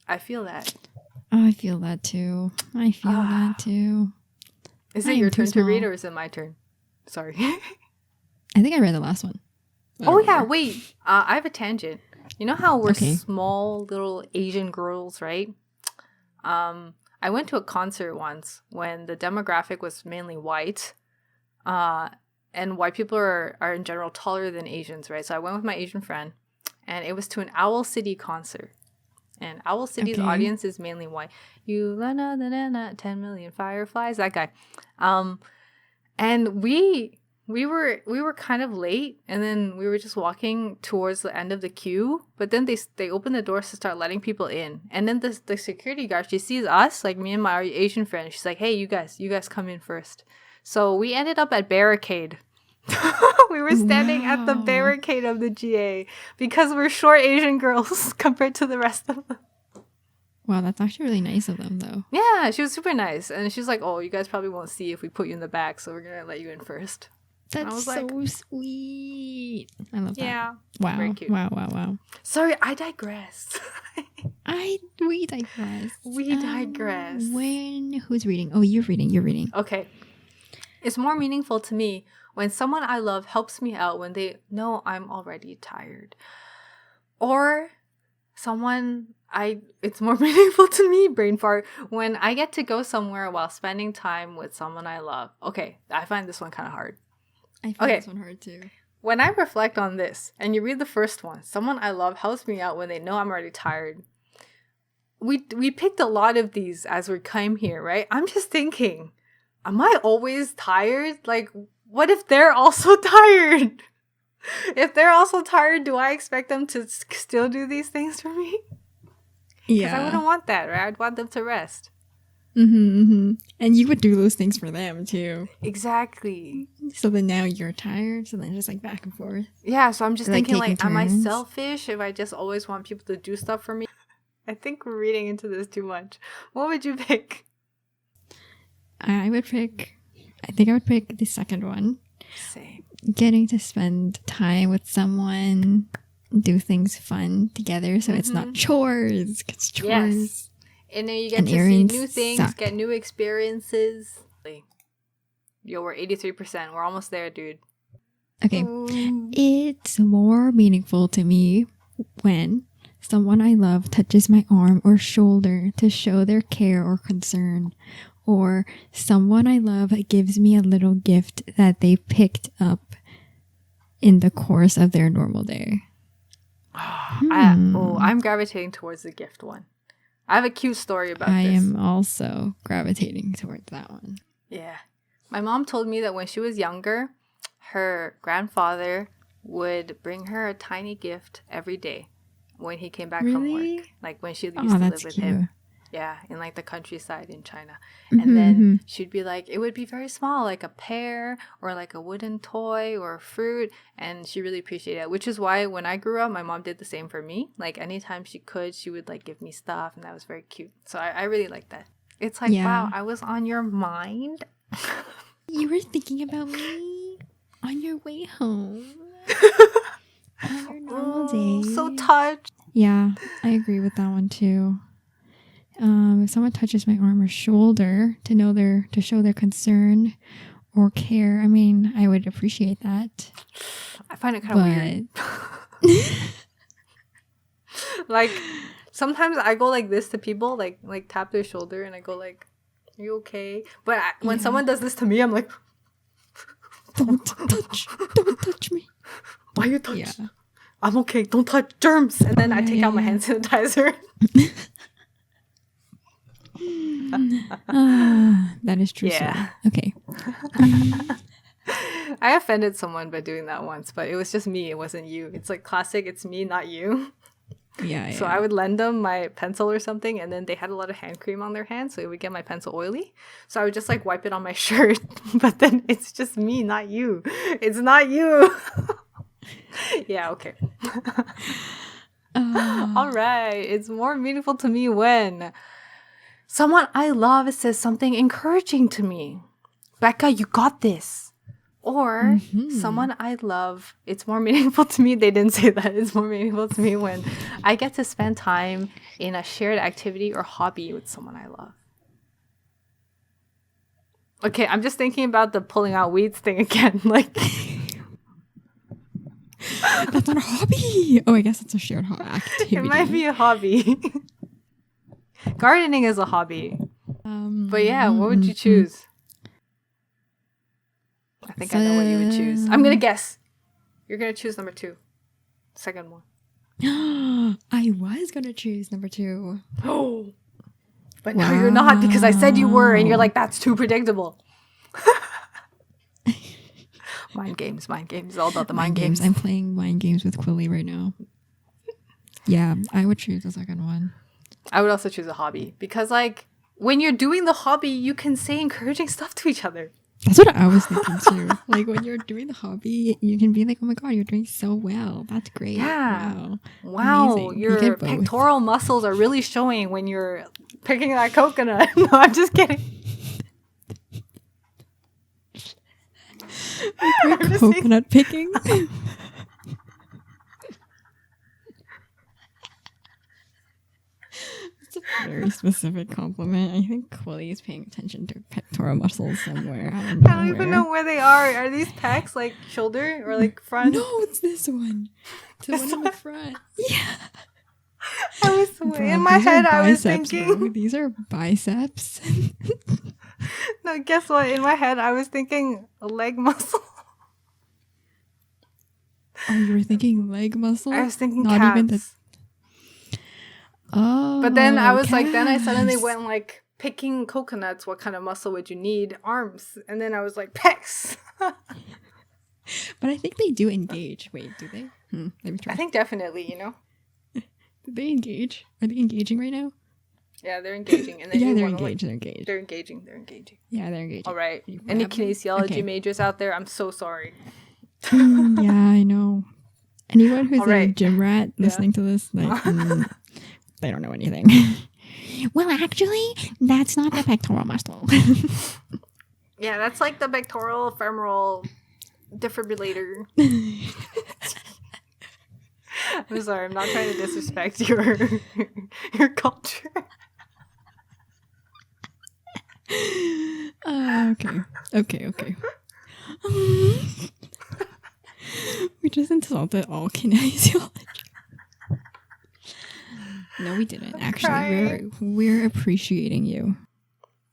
I feel that. Oh, I feel that too. Is it your turn to read or is it my turn? Sorry. I think I read the last one. Oh, yeah. Wait. I have a tangent. You know how we're small little Asian girls, right? I went to a concert once when the demographic was mainly white. And white people are in general taller than Asians, right? So I went with my Asian friend. And it was to an Owl City concert. And Owl City's Okay. audience is mainly white. 10 million fireflies, that guy. And we were kind of late, and then we were just walking towards the end of the queue, but then they opened the doors to start letting people in, and then the security guard, she sees us, like me and my Asian friend, she's like, hey, you guys come in first. So we ended up at barricade. We were standing at the Wow. barricade of the GA because we're short Asian girls compared to the rest of them. Wow, that's actually really nice of them, though. Yeah, she was super nice, and she's like, oh, you guys probably won't see if we put you in the back, so we're gonna let you in first. And I That's was so like, sweet. I love that. yeah. Wow. Very cute. Wow. Sorry, I digress. We digress. We digress. Who's reading? Oh, you're reading. Okay. It's more meaningful to me when someone I love helps me out when they know I'm already tired. Or it's more meaningful to me, brain fart, when I get to go somewhere while spending time with someone I love. Okay, I find this one kind of hard. I find this one hard too. When I reflect on this, and you read the first one, someone I love helps me out when they know I'm already tired. We picked a lot of these as we came here, right? I'm just thinking, am I always tired? Like, what if they're also tired? If they're also tired, do I expect them to still do these things for me? Because I wouldn't want that, right? I'd want them to rest. And you would do those things for them too. Exactly. So then now you're tired, so then just like back and forth. Yeah, so I'm just thinking, like, am I turns. selfish if I just always want people to do stuff for me? I think we're reading into this too much. What would you pick? I think I would pick the second one. Same. Getting to spend time with someone, do things fun together, so it's not chores. 'Cause chores. Yes. And then you get And to see errands new things, suck. get new experiences. Yo, we're 83%. We're almost there, dude. Okay. Ooh. It's more meaningful to me when someone I love touches my arm or shoulder to show their care or concern, or someone I love gives me a little gift that they picked up in the course of their normal day. I'm gravitating towards the gift one. I have a cute story about I this. am also gravitating towards that one. Yeah. My mom told me that when she was younger, her grandfather would bring her a tiny gift every day when he came back from Really? work. Like when she used Oh, to live that's with cute. him. Yeah, in like the countryside in China. And then she'd be like, it would be very small, like a pear or like a wooden toy or fruit. And she really appreciated it, which is why when I grew up, my mom did the same for me. Like anytime she could, she would like give me stuff, and that was very cute. So I really like that. It's like, Yeah. wow, I was on your mind. You were thinking about me on your way home. On your normal day. So touched. Yeah, I agree with that one too. If someone touches my arm or shoulder to show their concern or care, I mean, I would appreciate that. I find it kind of weird. Like sometimes I go like this to people, like tap their shoulder, and I go like, "Are you okay?" But when someone does this to me, I'm like, Don't touch me. Why you touch? Yeah. I'm okay. Don't touch germs. And then I take out my hand sanitizer. That is true. Yeah. So. Okay. I offended someone by doing that once, but it was just me. It wasn't you. It's like classic. It's me, not you. Yeah. So I would lend them my pencil or something, and then they had a lot of hand cream on their hands, so it would get my pencil oily. So I would just like wipe it on my shirt, but then it's just me, not you. It's not you. Yeah, okay. All right. It's more meaningful to me when someone I love says something encouraging to me. Becca, you got this. Or someone I love, it's more meaningful to me. They didn't say that. It's more meaningful to me when I get to spend time in a shared activity or hobby with someone I love. Okay, I'm just thinking about the pulling out weeds thing again. Like, That's not a hobby. Oh, I guess it's a shared activity. it might be a hobby. Gardening is a hobby. But yeah, what would you choose? I think I know what you would choose. I'm going to guess. You're going to choose number 2. Second one. I was going to choose number 2. Oh. But now you're not because I said you were and you're like, that's too predictable. Mind games. It's all about the mind games. I'm playing mind games with Quilly right now. Yeah, I would choose the second one. I would also choose a hobby because, like, when you're doing the hobby, you can say encouraging stuff to each other. That's what I was thinking too. Like, when you're doing the hobby, you can be like, oh my god, you're doing so well. That's great. Yeah. Wow. Amazing. Your pectoral muscles are really showing when you're picking that coconut. No, I'm just kidding. Like coconut picking. It's a very specific compliment. I think Quilly is paying attention to pectoral muscles somewhere. I don't even know where they are. Are these pecs like shoulder or like front? No, it's this one. It's the one in the front. Yeah. In my head, I was thinking. Bro. These are biceps. No, guess what? In my head, I was thinking a leg muscle. Oh, you were thinking leg muscle? I was thinking not calves. Even the. Oh. But then I was like, then I suddenly went like picking coconuts. What kind of muscle would you need? Arms. And then I was like, pecs. But I think they do engage. Wait, do they? Let me try. I think definitely, Did they engage? Are they engaging right now? Yeah, they're engaging. And yeah, they're engaged. They're engaged. They're engaging. They're engaging. Yeah, they're engaging. All right. Any kinesiology majors out there? I'm so sorry. Yeah, I know. Anyone who's a gym rat listening to this, like, they don't know anything. Well, actually, that's not the pectoral muscle. Yeah, that's like the pectoral femoral defibrillator. I'm sorry, I'm not trying to disrespect your culture. Okay. We just insulted all kinesiology. No, we didn't. Actually, we're appreciating you.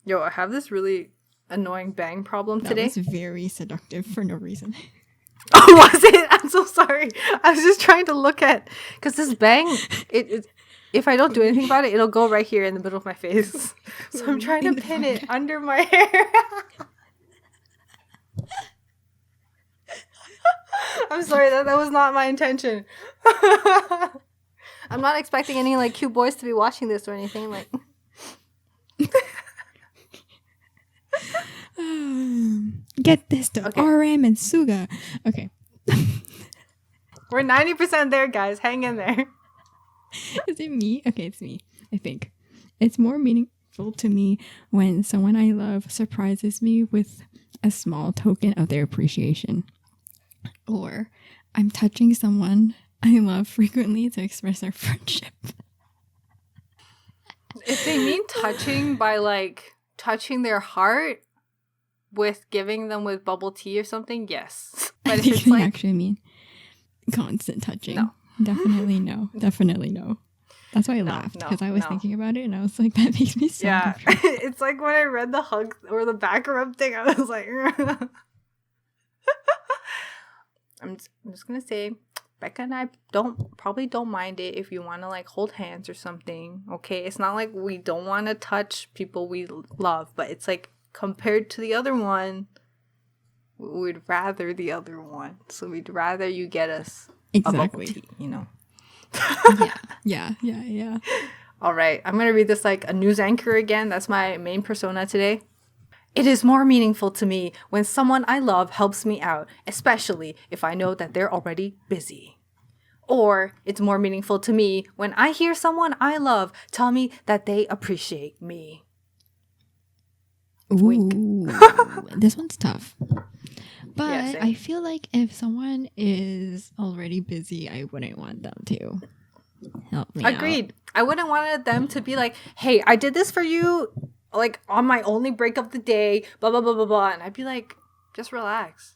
Yo, I have this really annoying bang problem today. That was very seductive for no reason. Oh, was it? I'm so sorry. I was just trying to look at because this bang, it if I don't do anything about it, it'll go right here in the middle of my face. So I'm trying to pin it under my hair. I'm sorry, that was not my intention. I'm not expecting any like cute boys to be watching this or anything like. Get this to RM and Suga. Okay. We're 90% there, guys. Hang in there. Is it me? Okay, it's me. I think it's more meaningful to me when someone I love surprises me with a small token of their appreciation, or I'm touching someone I love frequently to express our friendship. If they mean touching by like touching their heart with giving them with bubble tea or something, yes. But if it's like actually mean constant touching, no. Definitely no. That's why I laughed because I was thinking about it and I was like, that makes me so confused. It's like when I read the hug or the back rub thing, I was like, I'm just gonna say, Becca and I probably don't mind it if you want to like hold hands or something. Okay, it's not like we don't want to touch people we love, but it's like compared to the other one, we'd rather the other one. So we'd rather you get us a bubble tea, Yeah. All right, I'm gonna read this like a news anchor again. That's my main persona today. It is more meaningful to me when someone I love helps me out, especially if I know that they're already busy. Or it's more meaningful to me when I hear someone I love tell me that they appreciate me. Ooh, this one's tough. But I feel like if someone is already busy, I wouldn't want them to help me Agreed. out. I wouldn't want them to be like, hey, I did this for you, like on my only break of the day, blah, blah, blah, blah, blah. And I'd be like, just relax.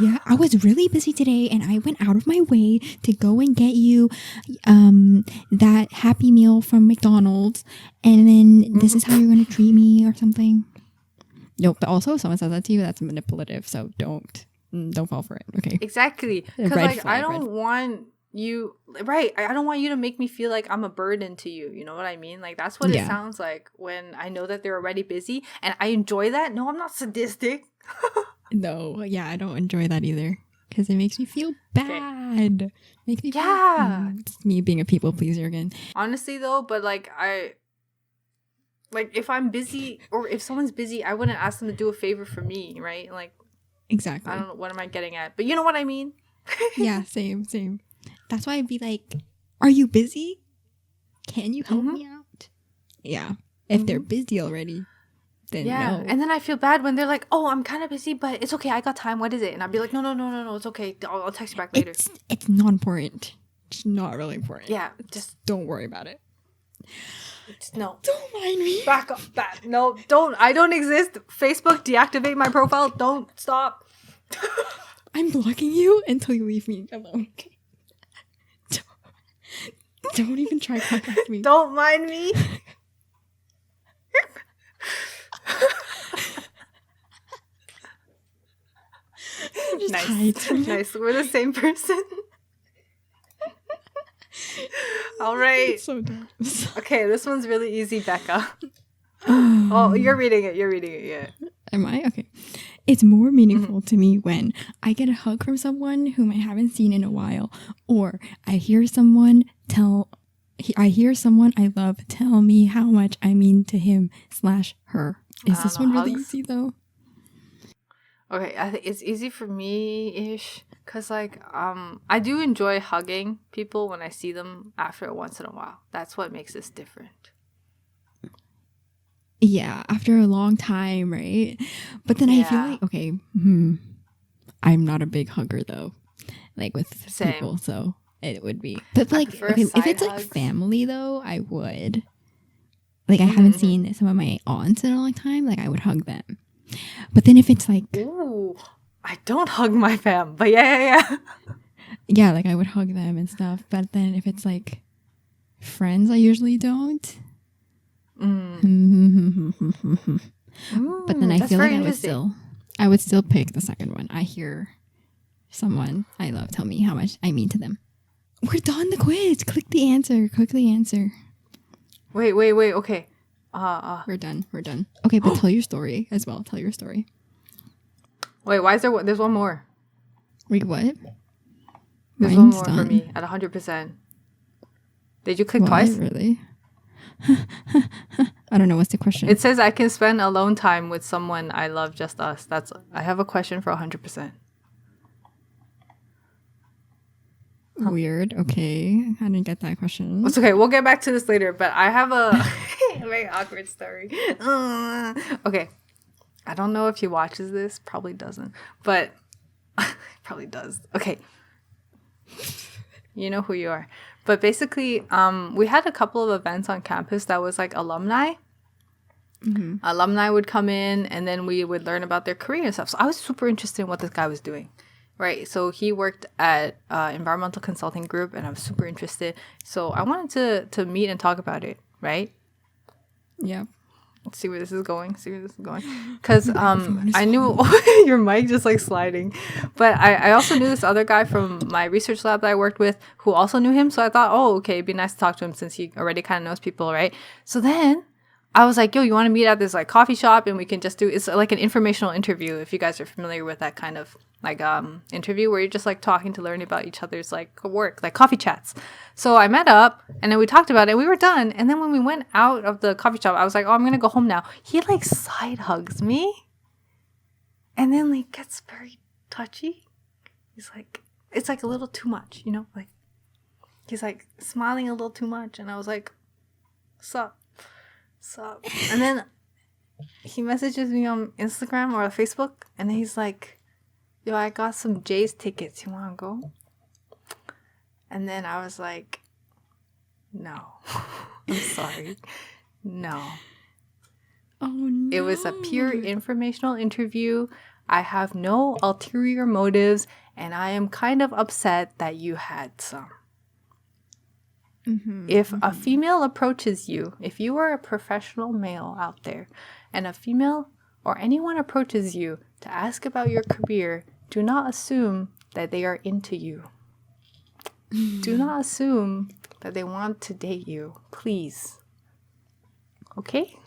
Yeah, I was really busy today and I went out of my way to go and get you that Happy Meal from McDonald's. And then this is how you're going to treat me or something. No, but also if someone says that to you, that's manipulative. So don't fall for it. Okay. Exactly. Because like I don't want right, I don't want you to make me feel like I'm a burden to you. You know what I mean? Like, that's what it Yeah. sounds like when I know that they're already busy, and I enjoy that. No, I'm not sadistic. No, yeah, I don't enjoy that either because it makes me feel Okay. bad. Makes me Yeah. it's me being a people pleaser again. Honestly, though, but like if I'm busy or if someone's busy, I wouldn't ask them to do a favor for me, right? Like, I Exactly. don't know, what am I getting at? But you know what I mean? Yeah, same. That's why I'd be like, "Are you busy? Can you help Mhm. me out?" Yeah. If they're busy already, then Yeah. no. And then I feel bad when they're like, "Oh, I'm kind of busy, but it's okay. I got time. What is it?" And I'd be like, "No, it's okay. I'll text you back later." It's not important. It's not really important. Yeah, just Don't worry about it. no. Don't mind me. Back up. Back. No, don't. I don't exist. Facebook, deactivate my profile. Don't stop. I'm blocking you until you leave me alone. Okay. Don't even try to contact me. Don't mind me. Just Nice. hide from them. Nice. We're the same person. All right. It's so dumb. Okay, this one's really easy, Becca. Oh, you're reading it. Yeah. Am I? Okay. It's more meaningful to me when I get a hug from someone whom I haven't seen in a while, or I hear someone I love tell me how much I mean to him/her. Is this one really easy though? Okay, I think it's easy for me-ish because like I do enjoy hugging people when I see them after once in a while. That's what makes this different. Yeah, after a long time, right? But then I feel like, okay, I'm not a big hugger though, like with people, so it would be. But like, okay, if it's like family though, I would. Like, I haven't seen some of my aunts in a long time, like I would hug them. But then if it's like, ooh, I don't hug my fam, but yeah. Yeah, like I would hug them and stuff. But then if it's like friends, I usually don't. But then I feel like I would still pick the second one. I hear someone I love tell me how much I mean to them. We're done the quiz. Click the answer. Wait. Okay. We're done. Okay, but tell your story as well. Tell your story. Wait, why is there's one more? Wait, what? There's one more for me at 100%. Did you click twice? Really? I don't know. What's the question? It says I can spend alone time with someone I love, just us. I have a question for 100%. Weird. Okay. I didn't get that question. It's okay. We'll get back to this later, but I have a very awkward story. Okay. I don't know if he watches this. Probably doesn't. But probably does. Okay. You know who you are. But basically, we had a couple of events on campus that was like alumni. Alumni would come in and then we would learn about their career and stuff. So I was super interested in what this guy was doing. Right. So he worked at environmental consulting group and I was super interested. So I wanted to meet and talk about it. Right. Yeah. Let's see where this is going. Because I knew your mic just like sliding. But I also knew this other guy from my research lab that I worked with who also knew him. So I thought, oh, okay, it'd be nice to talk to him since he already kind of knows people, right? So then I was like, yo, you want to meet at this like coffee shop and we can just it's like an informational interview if you guys are familiar with that kind of like interview where you're just like talking to learn about each other's like work, like coffee chats. So I met up and then we talked about it. We were done. And then when we went out of the coffee shop, I was like, oh, I'm going to go home now. He like side hugs me and then like gets very touchy. He's like, it's like a little too much, you know, like he's like smiling a little too much. And I was like, sup. And then he messages me on Instagram or Facebook and then he's like, yo, I got some Jays tickets. You want to go? And then I was like, no. I'm sorry. No. Oh, no. It was a pure informational interview. I have no ulterior motives, and I am kind of upset that you had some. If a female approaches you, if you are a professional male out there, and a female or anyone approaches you to ask about your career, do not assume that they are into you. Do not assume that they want to date you. Please. Okay?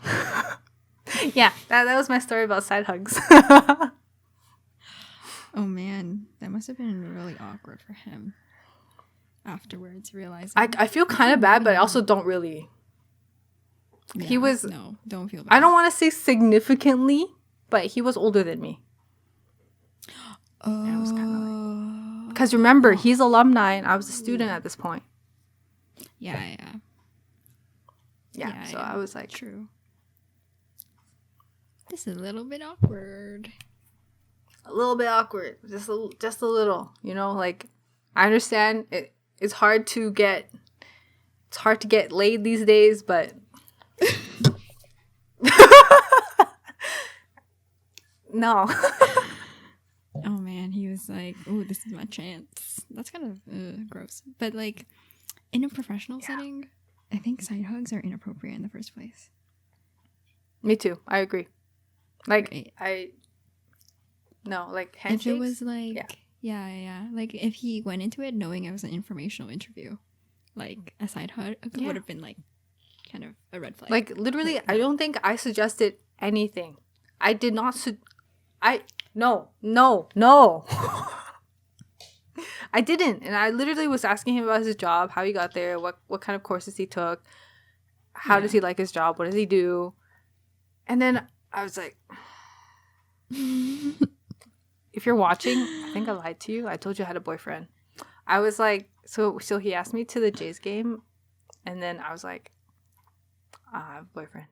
Yeah, that was my story about side hugs. Oh man, that must have been really awkward for him afterwards, realizing. I feel kind of bad, but I also don't really. Yeah, He was. No, don't feel bad. I don't want to say significantly, but he was older than me. Oh. And it was kind of like. Because remember, he's alumni and I was a student at this point. Yeah. Yeah, so I was like. True. This is a little bit awkward. A little bit awkward. Just a little. You know, like, I understand it's hard to get. It's hard to get laid these days, but. No. Oh man, he was like, "Oh, this is my chance." That's kind of gross. But like, in a professional setting, I think side hugs are inappropriate in the first place. Me too. I agree. Like, right. No, like handshakes. If it was like, yeah. Like if he went into it knowing it was an informational interview, like a side hug would have been like kind of a red flag. Like literally, I don't think I suggested anything. I did not. No. I didn't, and I literally was asking him about his job, how he got there, what kind of courses he took, how does he like his job, what does he do, and then I was like. If you're watching, I think I lied to you. I told you I had a boyfriend. I was like, so he asked me to the Jays game, and then I was like, I have a boyfriend.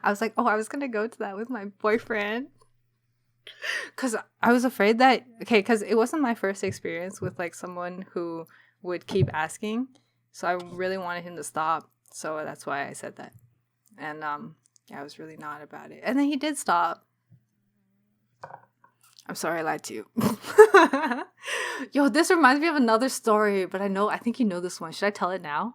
I was like, oh, I was gonna go to that with my boyfriend, because I was afraid that because it wasn't my first experience with like someone who would keep asking, so I really wanted him to stop. So that's why I said that, and I was really not about it. And then he did stop. I'm sorry I lied to you. Yo, this reminds me of another story, but I think you know this one. Should I tell it now?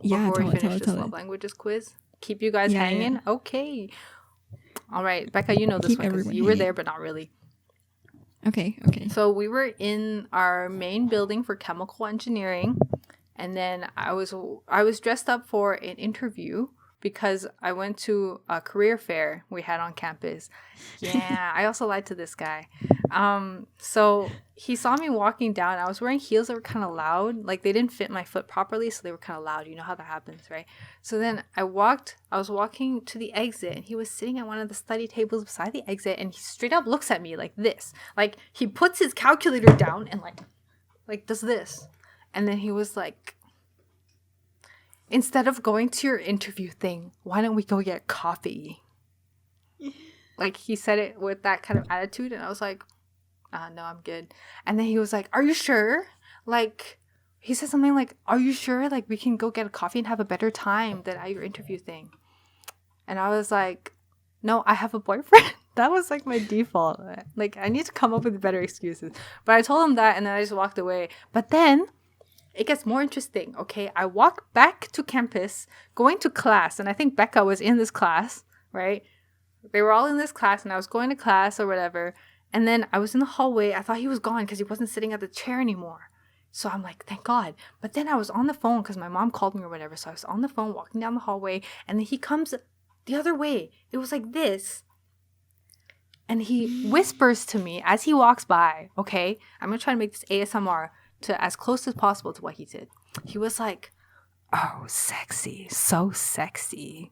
Yeah, before we finish this love languages quiz? Keep you guys hanging? Yeah. Okay. All right, Becca, you know this one because you were there, but not really. Okay. So we were in our main building for chemical engineering, and then I was dressed up for an interview because I went to a career fair we had on campus. Yeah, I also lied to this guy. So he saw me walking down. I was wearing heels that were kind of loud. Like, they didn't fit my foot properly, so they were kind of loud. You know how that happens, right? So then I was walking to the exit, and he was sitting at one of the study tables beside the exit, and he straight up looks at me like this. Like, he puts his calculator down and like does this. And then he was like, instead of going to your interview thing, why don't we go get coffee? Like, he said it with that kind of attitude, and I was like, no, I'm good. And then he was like, are you sure? Like, he said something like, are you sure? Like, we can go get a coffee and have a better time than at your interview thing. And I was like, no, I have a boyfriend. That was like my default. Like, I need to come up with better excuses. But I told him that, and then I just walked away. But then it gets more interesting, okay? I walk back to campus, going to class, and I think Becca was in this class, right? They were all in this class, and I was going to class or whatever, and then I was in the hallway. I thought he was gone because he wasn't sitting at the chair anymore. So I'm like, thank God. But then I was on the phone because my mom called me or whatever, so I was on the phone walking down the hallway, and then he comes the other way. It was like this, and he whispers to me as he walks by, okay? I'm going to try to make this ASMR to as close as possible to what he did. He was like, oh, sexy, so sexy.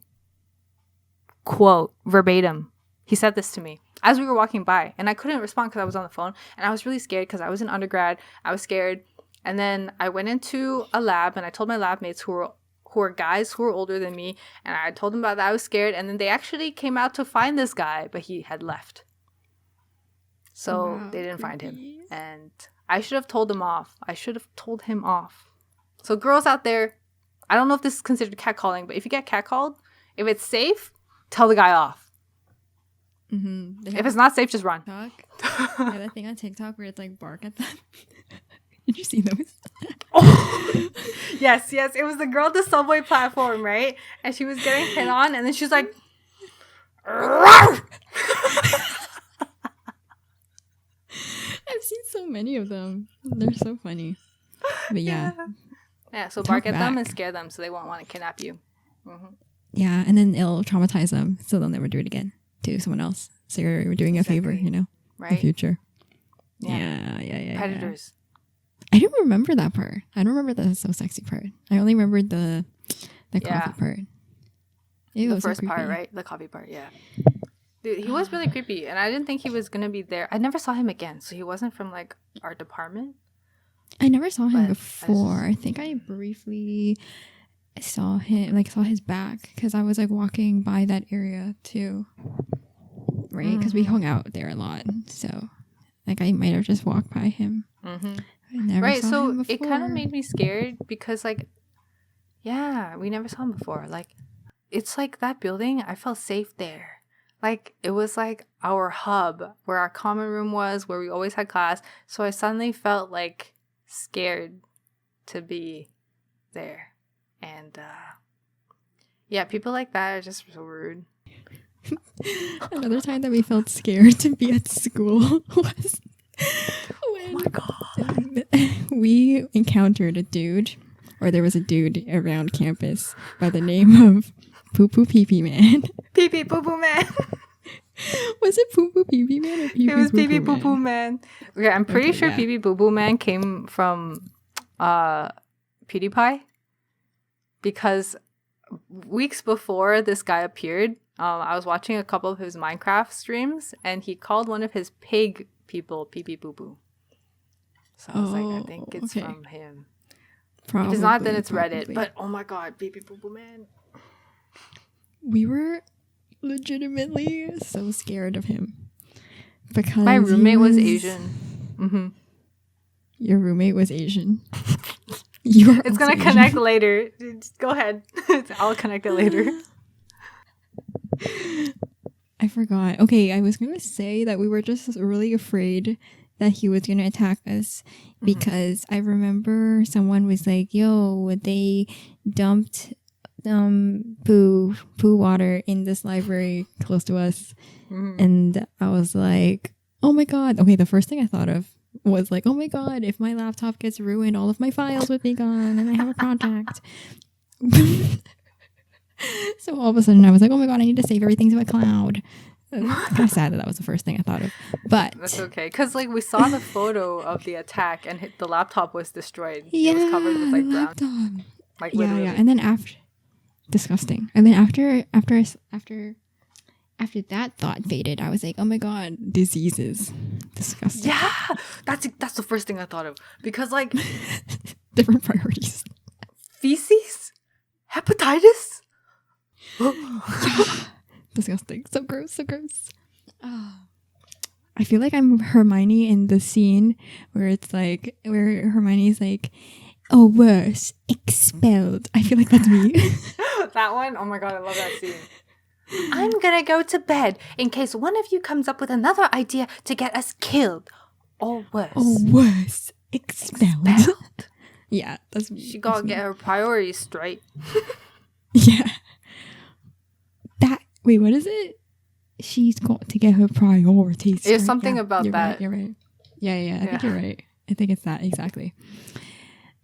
Quote, verbatim. He said this to me as we were walking by, and I couldn't respond because I was on the phone, and I was really scared because I was an undergrad. I was scared, and then I went into a lab, and I told my lab mates who were guys who were older than me, and I told them about that. I was scared, and then they actually came out to find this guy, but he had left. So they didn't find him, and I should have told him off. So girls out there, I don't know if this is considered catcalling, but if you get catcalled, if it's safe, tell the guy off. Mm-hmm. If it's not safe, just run. Yeah, that thing on TikTok where it's like bark at them. Did you see those? Oh, yes. It was the girl at the subway platform, right? And she was getting hit on, and then she's like, I've seen so many of them. They're so funny. But yeah. Yeah, so Talk bark at them back. and scare them so they won't want to kidnap you. Yeah, and then it'll traumatize them so they'll never do it again to someone else. So you're doing a favor, Exactly. you know, in the Right? future. Yeah. Yeah. Predators. I don't remember that part. I don't remember the so sexy part. I only remembered the coffee part. Ew, The so first part, creepy. right? The coffee part, yeah. Dude, he was really creepy, and I didn't think he was gonna be there. I never saw him again, so he wasn't from like our department. I never saw him But before. I think I briefly saw him, like saw his back, because I was like walking by that area too, right? Because we hung out there a lot, so like I might have just walked by him. Mm-hmm. I never Right, saw so him before. it kind of made me scared because, like, yeah, we never saw him before. Like, it's like that building, I felt safe there. Like, it was like our hub where our common room was, where we always had class. So I suddenly felt like scared to be there. And yeah, people like that are just so rude. Another time that we felt scared to be at school was when Oh my God. we encountered a dude, or there was a dude around campus by the name of Poo Poo Pee Pee Man. Pee Pee Poo Poo Man. Was it Poo Poo Pee Pee Man or Pee Pee It was Pee Pee Poo Poo Poo Man. Okay, I'm pretty sure yeah. Pee Pee Poo Poo Man came from PewDiePie, because weeks before this guy appeared, I was watching a couple of his Minecraft streams, and he called one of his pig people Pee Pee Poo Poo. So I was like, I think it's from him. Probably, If it's not, then it's probably. Reddit. But oh my God, Pee Pee Poo Poo Man. We were legitimately so scared of him because My roommate was Asian. Mm-hmm. Your roommate was Asian. It's gonna connect later. Just go ahead. I'll connect it later. I forgot. Okay, I was gonna say that we were just really afraid that he was gonna attack us because I remember someone was like, "Yo, they dumped poo water in this library close to us," and I was like, "Oh my God!" Okay, the first thing I thought of was like, "Oh my God, if my laptop gets ruined, all of my files would be gone, and I have a project." So all of a sudden I was like, oh my God, I need to save everything to a cloud. It's kind of sad that was the first thing I thought of. But that's okay. Because like we saw the photo of the attack and the laptop was destroyed. It was covered with like brown. Laptop. Like yeah. literally. And then after, disgusting. And then after that thought faded, I was like, oh my God, diseases. Disgusting. Yeah, that's the first thing I thought of. Because like different priorities. Feces? Hepatitis? Disgusting. So gross. I feel like I'm Hermione in the scene where it's like, where Hermione's like, oh, worse, expelled. I feel like that's me. That one? Oh my God, I love that scene. I'm gonna go to bed in case one of you comes up with another idea to get us killed. Or worse. Oh, worse, expelled. Yeah, that's me. She gotta get her priorities straight. Yeah. Wait, what is it? She's got to get her priorities. There's something about you're that. Right, you're right. Yeah. I think you're right. I think it's that exactly.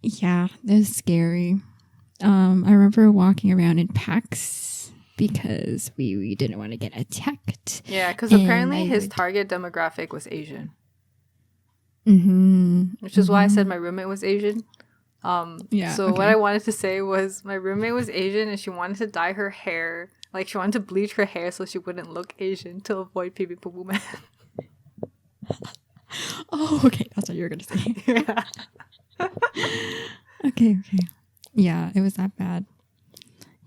Yeah, that's scary. I remember walking around in packs because we didn't want to get attacked. Yeah, because apparently his target demographic was Asian. Which is why I said my roommate was Asian. What I wanted to say was my roommate was Asian and she wanted to dye her hair. Like, she wanted to bleach her hair so she wouldn't look Asian to avoid Pee Pee Poo Poo Man. Oh, okay. That's what you were going to say. Yeah. Okay. Yeah, it was that bad.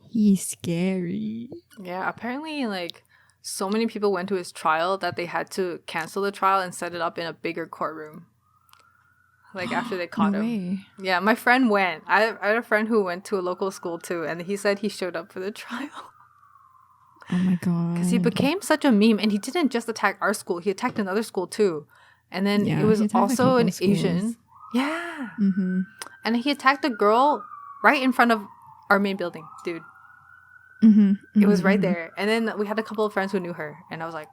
He's scary. Yeah, apparently, like, so many people went to his trial that they had to cancel the trial and set it up in a bigger courtroom. Like, after they caught him. Way. Yeah, my friend went. I had a friend who went to a local school, too, and he said he showed up for the trial. Oh my God. Because he became such a meme, and he didn't just attack our school, he attacked another school too. And then it was also an Asian. Yeah. Mm-hmm. And he attacked a girl right in front of our main building, dude. Mm-hmm. It was right there. And then we had a couple of friends who knew her, and I was like,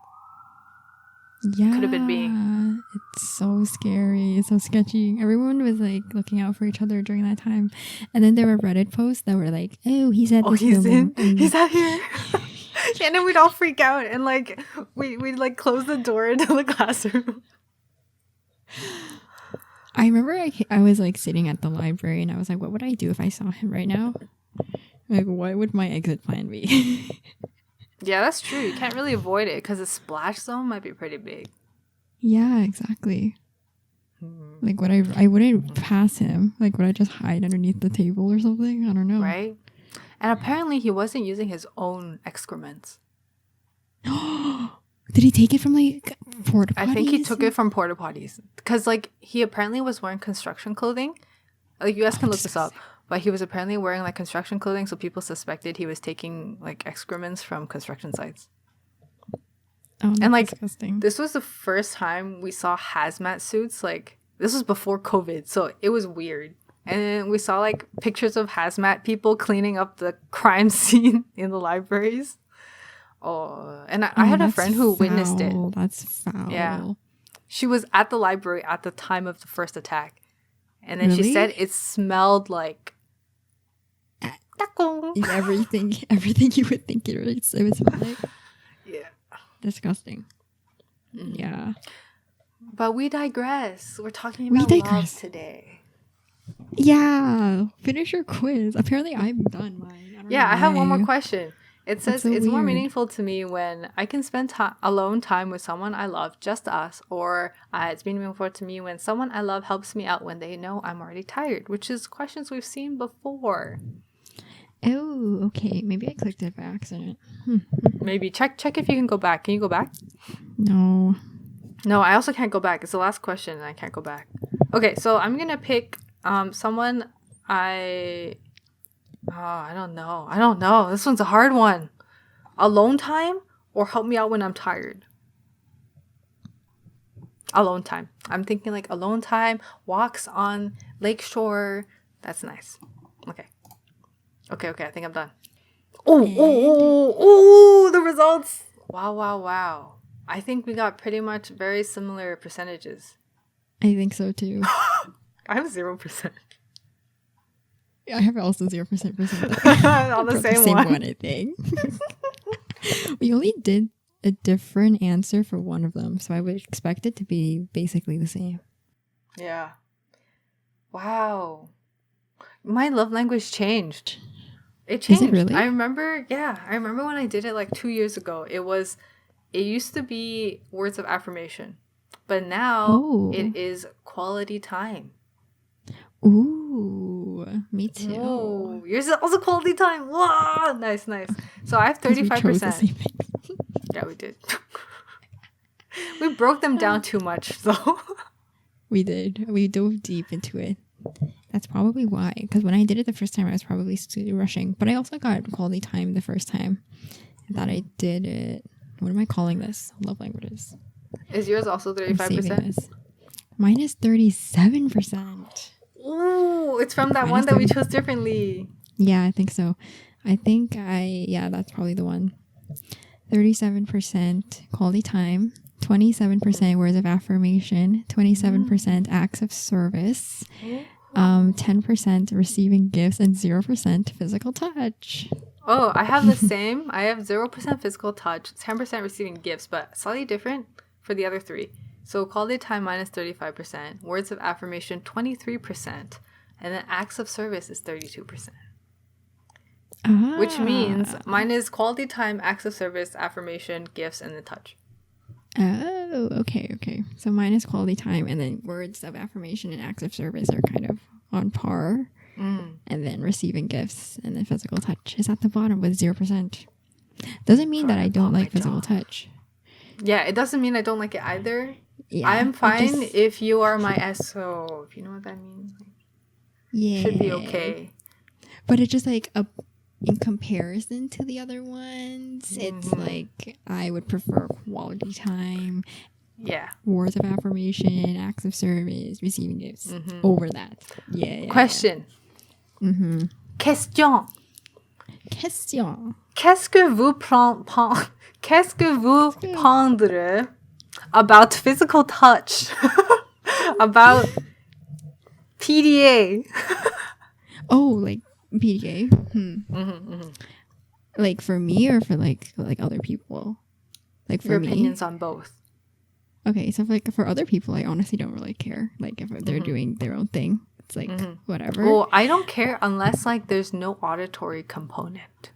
Yeah. could have been me. It's so scary. It's so sketchy. Everyone was like looking out for each other during that time. And then there were Reddit posts that were like, oh, he's at Oh, this he's building. in. He's out here. And then we'd all freak out and like we'd like close the door into the classroom. I remember I was like sitting at the library and I was like, what would I do if I saw him right now? Like, what would my exit plan be? Yeah, that's true. You can't really avoid it because the splash zone might be pretty big. Yeah, exactly. Like, would I wouldn't pass him. Like, would I just hide underneath the table or something? I don't know. Right? And apparently he wasn't using his own excrements. Did he take it from like porta potties? I think he took it from porta potties because like he apparently was wearing construction clothing. Like you guys can look this up, but he was apparently wearing like construction clothing, so people suspected he was taking like excrements from construction sites. Oh, that's and like disgusting. This was the first time we saw hazmat suits. Like this was before COVID, so it was weird. And we saw like pictures of hazmat people cleaning up the crime scene in the libraries. Oh, and I had a friend who witnessed it. That's foul. Yeah. She was at the library at the time of the first attack. And then she said it smelled like taco. Everything you would think it was like. Yeah. Disgusting. Mm-hmm. Yeah. But we digress. We're talking about love today. Yeah. Finish your quiz. Apparently I'm done mine. I have one more question. It says it's weird. more meaningful to me when I can spend alone time with someone I love, just us, or it's meaningful to me when someone I love helps me out when they know I'm already tired, which is questions we've seen before. Oh, okay. Maybe I clicked it by accident. Maybe check if you can go back. Can you go back? No. No, I also can't go back. It's the last question and I can't go back. Okay, so I'm gonna pick someone I don't know. This one's a hard one. Alone time or help me out when I'm tired? Alone time. I'm thinking like alone time, walks on lakeshore. That's nice. Okay. I think I'm done. Oh, the results. Wow. I think we got pretty much very similar percentages. I think so too. I have 0%. I have also 0% On the same one, I think. We only did a different answer for one of them, so I would expect it to be basically the same. Yeah. Wow. My love language changed. It changed. Is it really? I remember when I did it like 2 years ago. It used to be words of affirmation, but now it is quality time. Ooh, me too. Oh, yours is also quality time. Wow, nice. So I have 35%. Yeah, we did. We broke them down too much, so. We did. We dove deep into it. That's probably why. Because when I did it the first time, I was probably still rushing. But I also got quality time the first time that I did it. What am I calling this? Love languages. Is yours also 35%? Mine is 37%. Ooh, it's from that one that we chose differently. Yeah, I think so. That's probably the one. 37% quality time, 27% words of affirmation, 27% acts of service, 10% receiving gifts, and 0% physical touch. Oh, I have the same. I have 0% physical touch, 10% receiving gifts, but slightly different for the other three. So quality time minus 35%, words of affirmation 23%, and then acts of service is 32%. Which means mine is quality time, acts of service, affirmation, gifts, and the touch. Oh, okay. So mine is quality time, and then words of affirmation and acts of service are kind of on par. And then receiving gifts and then physical touch is at the bottom with 0%. Doesn't mean that I don't like physical touch. Yeah, it doesn't mean I don't like it either. Yeah, I'm fine if you are my SO. If you know what that means. Yeah. Should be okay. But it's just like in comparison to the other ones, it's like I would prefer quality time. Yeah. Words of affirmation, acts of service, receiving gifts over that. Yeah. Question. Question. Question. Qu'est-ce que vous prendre about physical touch, about PDA. Oh, like PDA. Like for me or for like other people? Like for Your me. opinions on both. Okay, so for other people, I honestly don't really care. Like if they're doing their own thing, it's like whatever. Well, I don't care unless like there's no auditory component.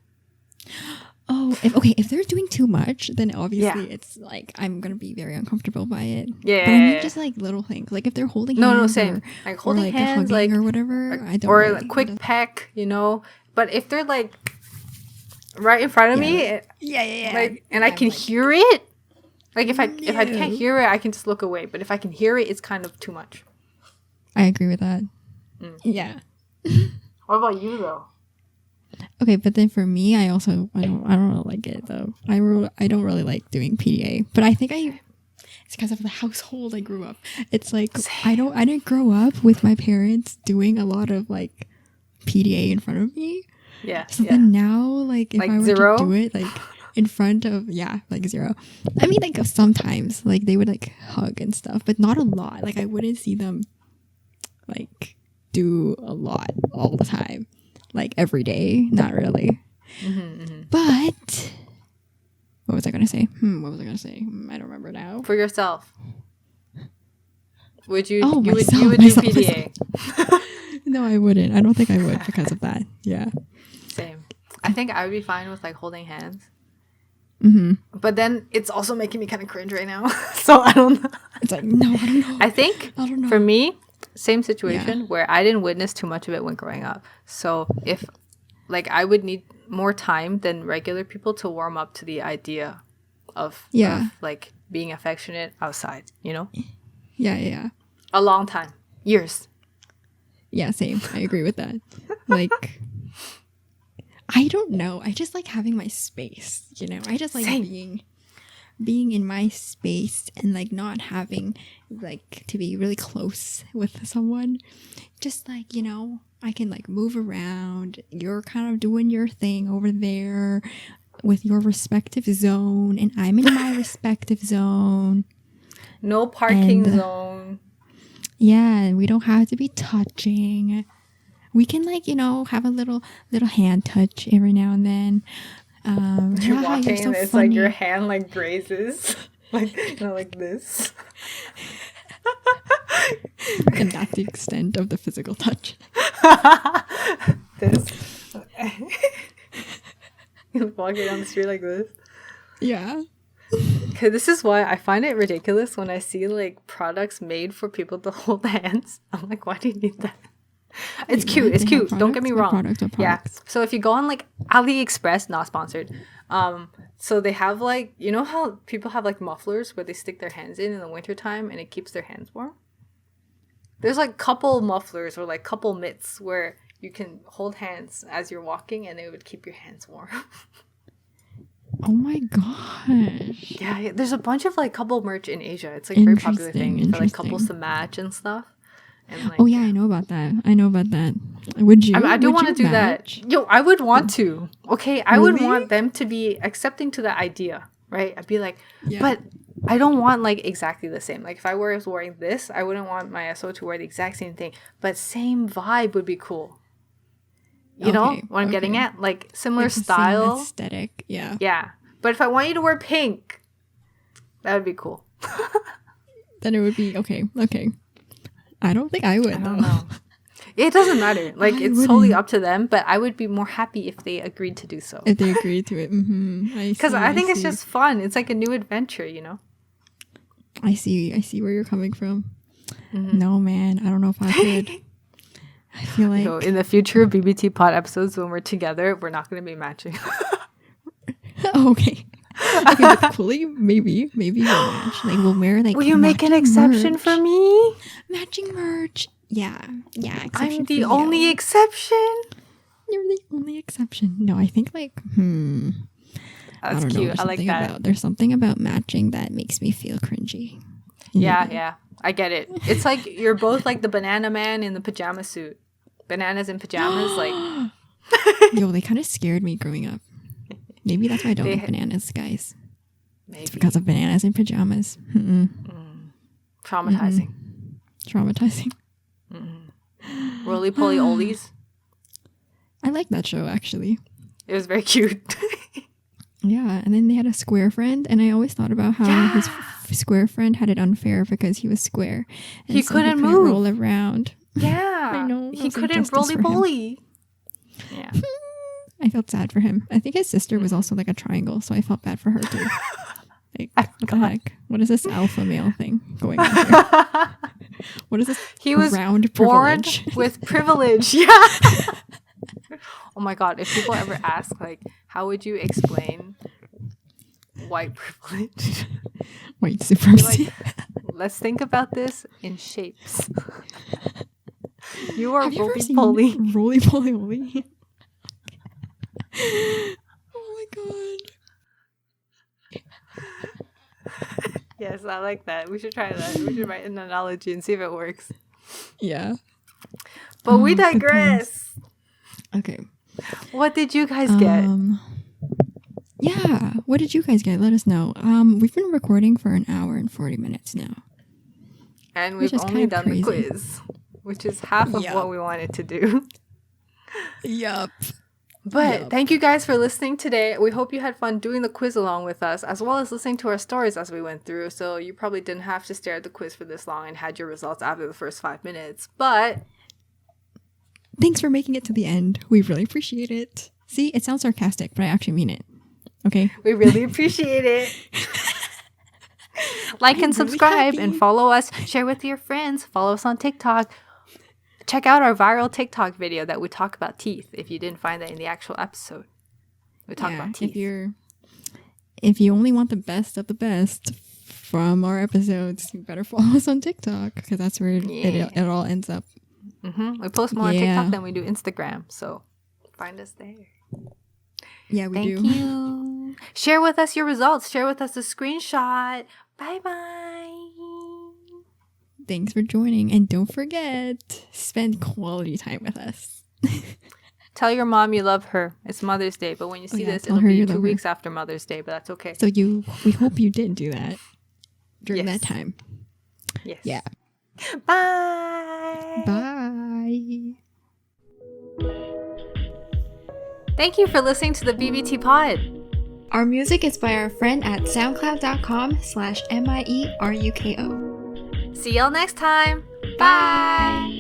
Oh, if they're doing too much, then obviously it's like I'm gonna be very uncomfortable by it. Yeah. But I mean just like little things, like if they're holding hands, No, same. Like holding hands, hugging like or whatever. I don't. Or really, a quick peck, you know. But if they're like right in front of me, like, and I can hear it. Like if I can't hear it, I can just look away. But if I can hear it, it's kind of too much. I agree with that. Yeah. What about you though? Okay, but then for me, I don't really like it though. I don't really like doing PDA, but I think it's because of the household I grew up. It's like I didn't grow up with my parents doing a lot of like PDA in front of me. Yeah. So then now, like if like I were zero? to do it like in front of like zero. I mean like sometimes like they would like hug and stuff, but not a lot. Like I wouldn't see them like do a lot all the time. Like every day, not really. But what was I gonna say? What was I gonna say? I don't remember now. For yourself, would you? Oh, you would do myself. PDA? No, I wouldn't. I don't think I would because of that. Yeah. Same. I think I would be fine with like holding hands. But then it's also making me kind of cringe right now. So I don't know. It's like no, I don't know. I think I don't know. for me, same situation where I didn't witness too much of it when growing up. So if like I would need more time than regular people to warm up to the idea of like being affectionate outside, you know? Yeah. A long time. Years. Yeah, same. I agree with that. Like I don't know. I just like having my space, you know? I just like being in my space and like not having like to be really close with someone. Just like, you know, I can like move around. You're kind of doing your thing over there with your respective zone and I'm in my respective zone. No parking zone. Yeah, we don't have to be touching. We can like, you know, have a little hand touch every now and then. You're walking so and it's funny. like your hand like grazes. Like, you know, like this. And that's the extent of the physical touch. This. You're walking down the street like this. Yeah. Okay, this is why I find it ridiculous when I see like products made for people to hold hands. I'm like, why do you need that? It's cute. It's cute. Don't get me wrong. Yeah. So if you go on like AliExpress, not sponsored. So they have like, you know how people have like mufflers where they stick their hands in the wintertime and it keeps their hands warm? There's like couple mufflers or like couple mitts where you can hold hands as you're walking and it would keep your hands warm. Oh my gosh. Yeah, there's a bunch of like couple merch in Asia. It's like a very popular thing for like couples to match and stuff. And, like, oh yeah, I know about that. Would you? I do want to do match? that. Yo, I would want to. Okay, I would want them to be accepting to the idea, right? I'd be like, but I don't want like exactly the same. Like if I was wearing this, I wouldn't want my SO to wear the exact same thing. But same vibe would be cool. You know what I'm getting at? Like similar like style, same aesthetic. Yeah. Yeah, but if I want you to wear pink, that would be cool. Then it would be okay. I don't think I would. I don't know. It doesn't matter. Like it's totally up to them. But I would be more happy if they agreed to do so. If they agreed to it, because I think it's just fun. It's like a new adventure, you know. I see where you're coming from. No, man, I don't know if I could. I feel like in the future BBT pod episodes when we're together, we're not going to be matching. Okay, with Quilly, maybe we'll match. Like we'll wear like. Will you make an exception merch. for me? Matching merch. Yeah. I'm the only exception. You're the only exception. No, I think like That's cute. I like that. There's something about matching that makes me feel cringy. Yeah. I get it. It's like you're both like the banana man in the pajama suit. Bananas in pajamas, like. Yo, they kind of scared me growing up. Maybe that's why I don't like bananas, guys. Maybe. It's because of bananas in pajamas. Mm-mm. Traumatizing. Traumatizing. Roly poly olies. I like that show, actually. It was very cute. Yeah, and then they had a square friend, and I always thought about how his square friend had it unfair because he was square. And He couldn't move. Roll around. Yeah. I know. He couldn't roly poly. Yeah. I felt sad for him. I think his sister was also like a triangle, so I felt bad for her too. Like, what the heck? What is this alpha male thing going on here? What is this? He was round born privilege? with privilege. Yeah. Oh my god, if people ever ask, like, how would you explain white privilege? White supremacy. Like, let's think about this in shapes. You are roly-poly. Roly-poly. Oh my god. Yes, I like that. We should try that. We should write an analogy and see if it works. Yeah. But we digress. Okay. What did you guys get? Yeah. What did you guys get? Let us know. We've been recording for an hour and 40 minutes now. And we've only done the quiz, which is half of what we wanted to do. Yup. But thank you guys for listening today. We hope you had fun doing the quiz along with us, as well as listening to our stories as we went through. So you probably didn't have to stare at the quiz for this long and had your results after the first 5 minutes. But thanks for making it to the end. We really appreciate it. See, it sounds sarcastic, but I actually mean it. Okay? We really appreciate it. Like and subscribe and follow us. Share with your friends. Follow us on TikTok. Check out our viral TikTok video that we talk about teeth. If you didn't find that in the actual episode, we talk about teeth. If you only want the best of the best from our episodes, you better follow us on TikTok because that's where it all ends up. We post more on TikTok than we do Instagram, so find us there. Yeah, we do. Thank you. Share with us your results. Share with us a screenshot. Bye-bye. Thanks for joining. And don't forget, spend quality time with us. Tell your mom you love her. It's Mother's Day, but when you see this, it'll be 2 weeks after Mother's Day, but that's okay. So we hope you did do that during that time. Yes. Yeah. Bye. Bye. Thank you for listening to the BBT Pod. Our music is by our friend at soundcloud.com/mieruko. See y'all next time. Bye.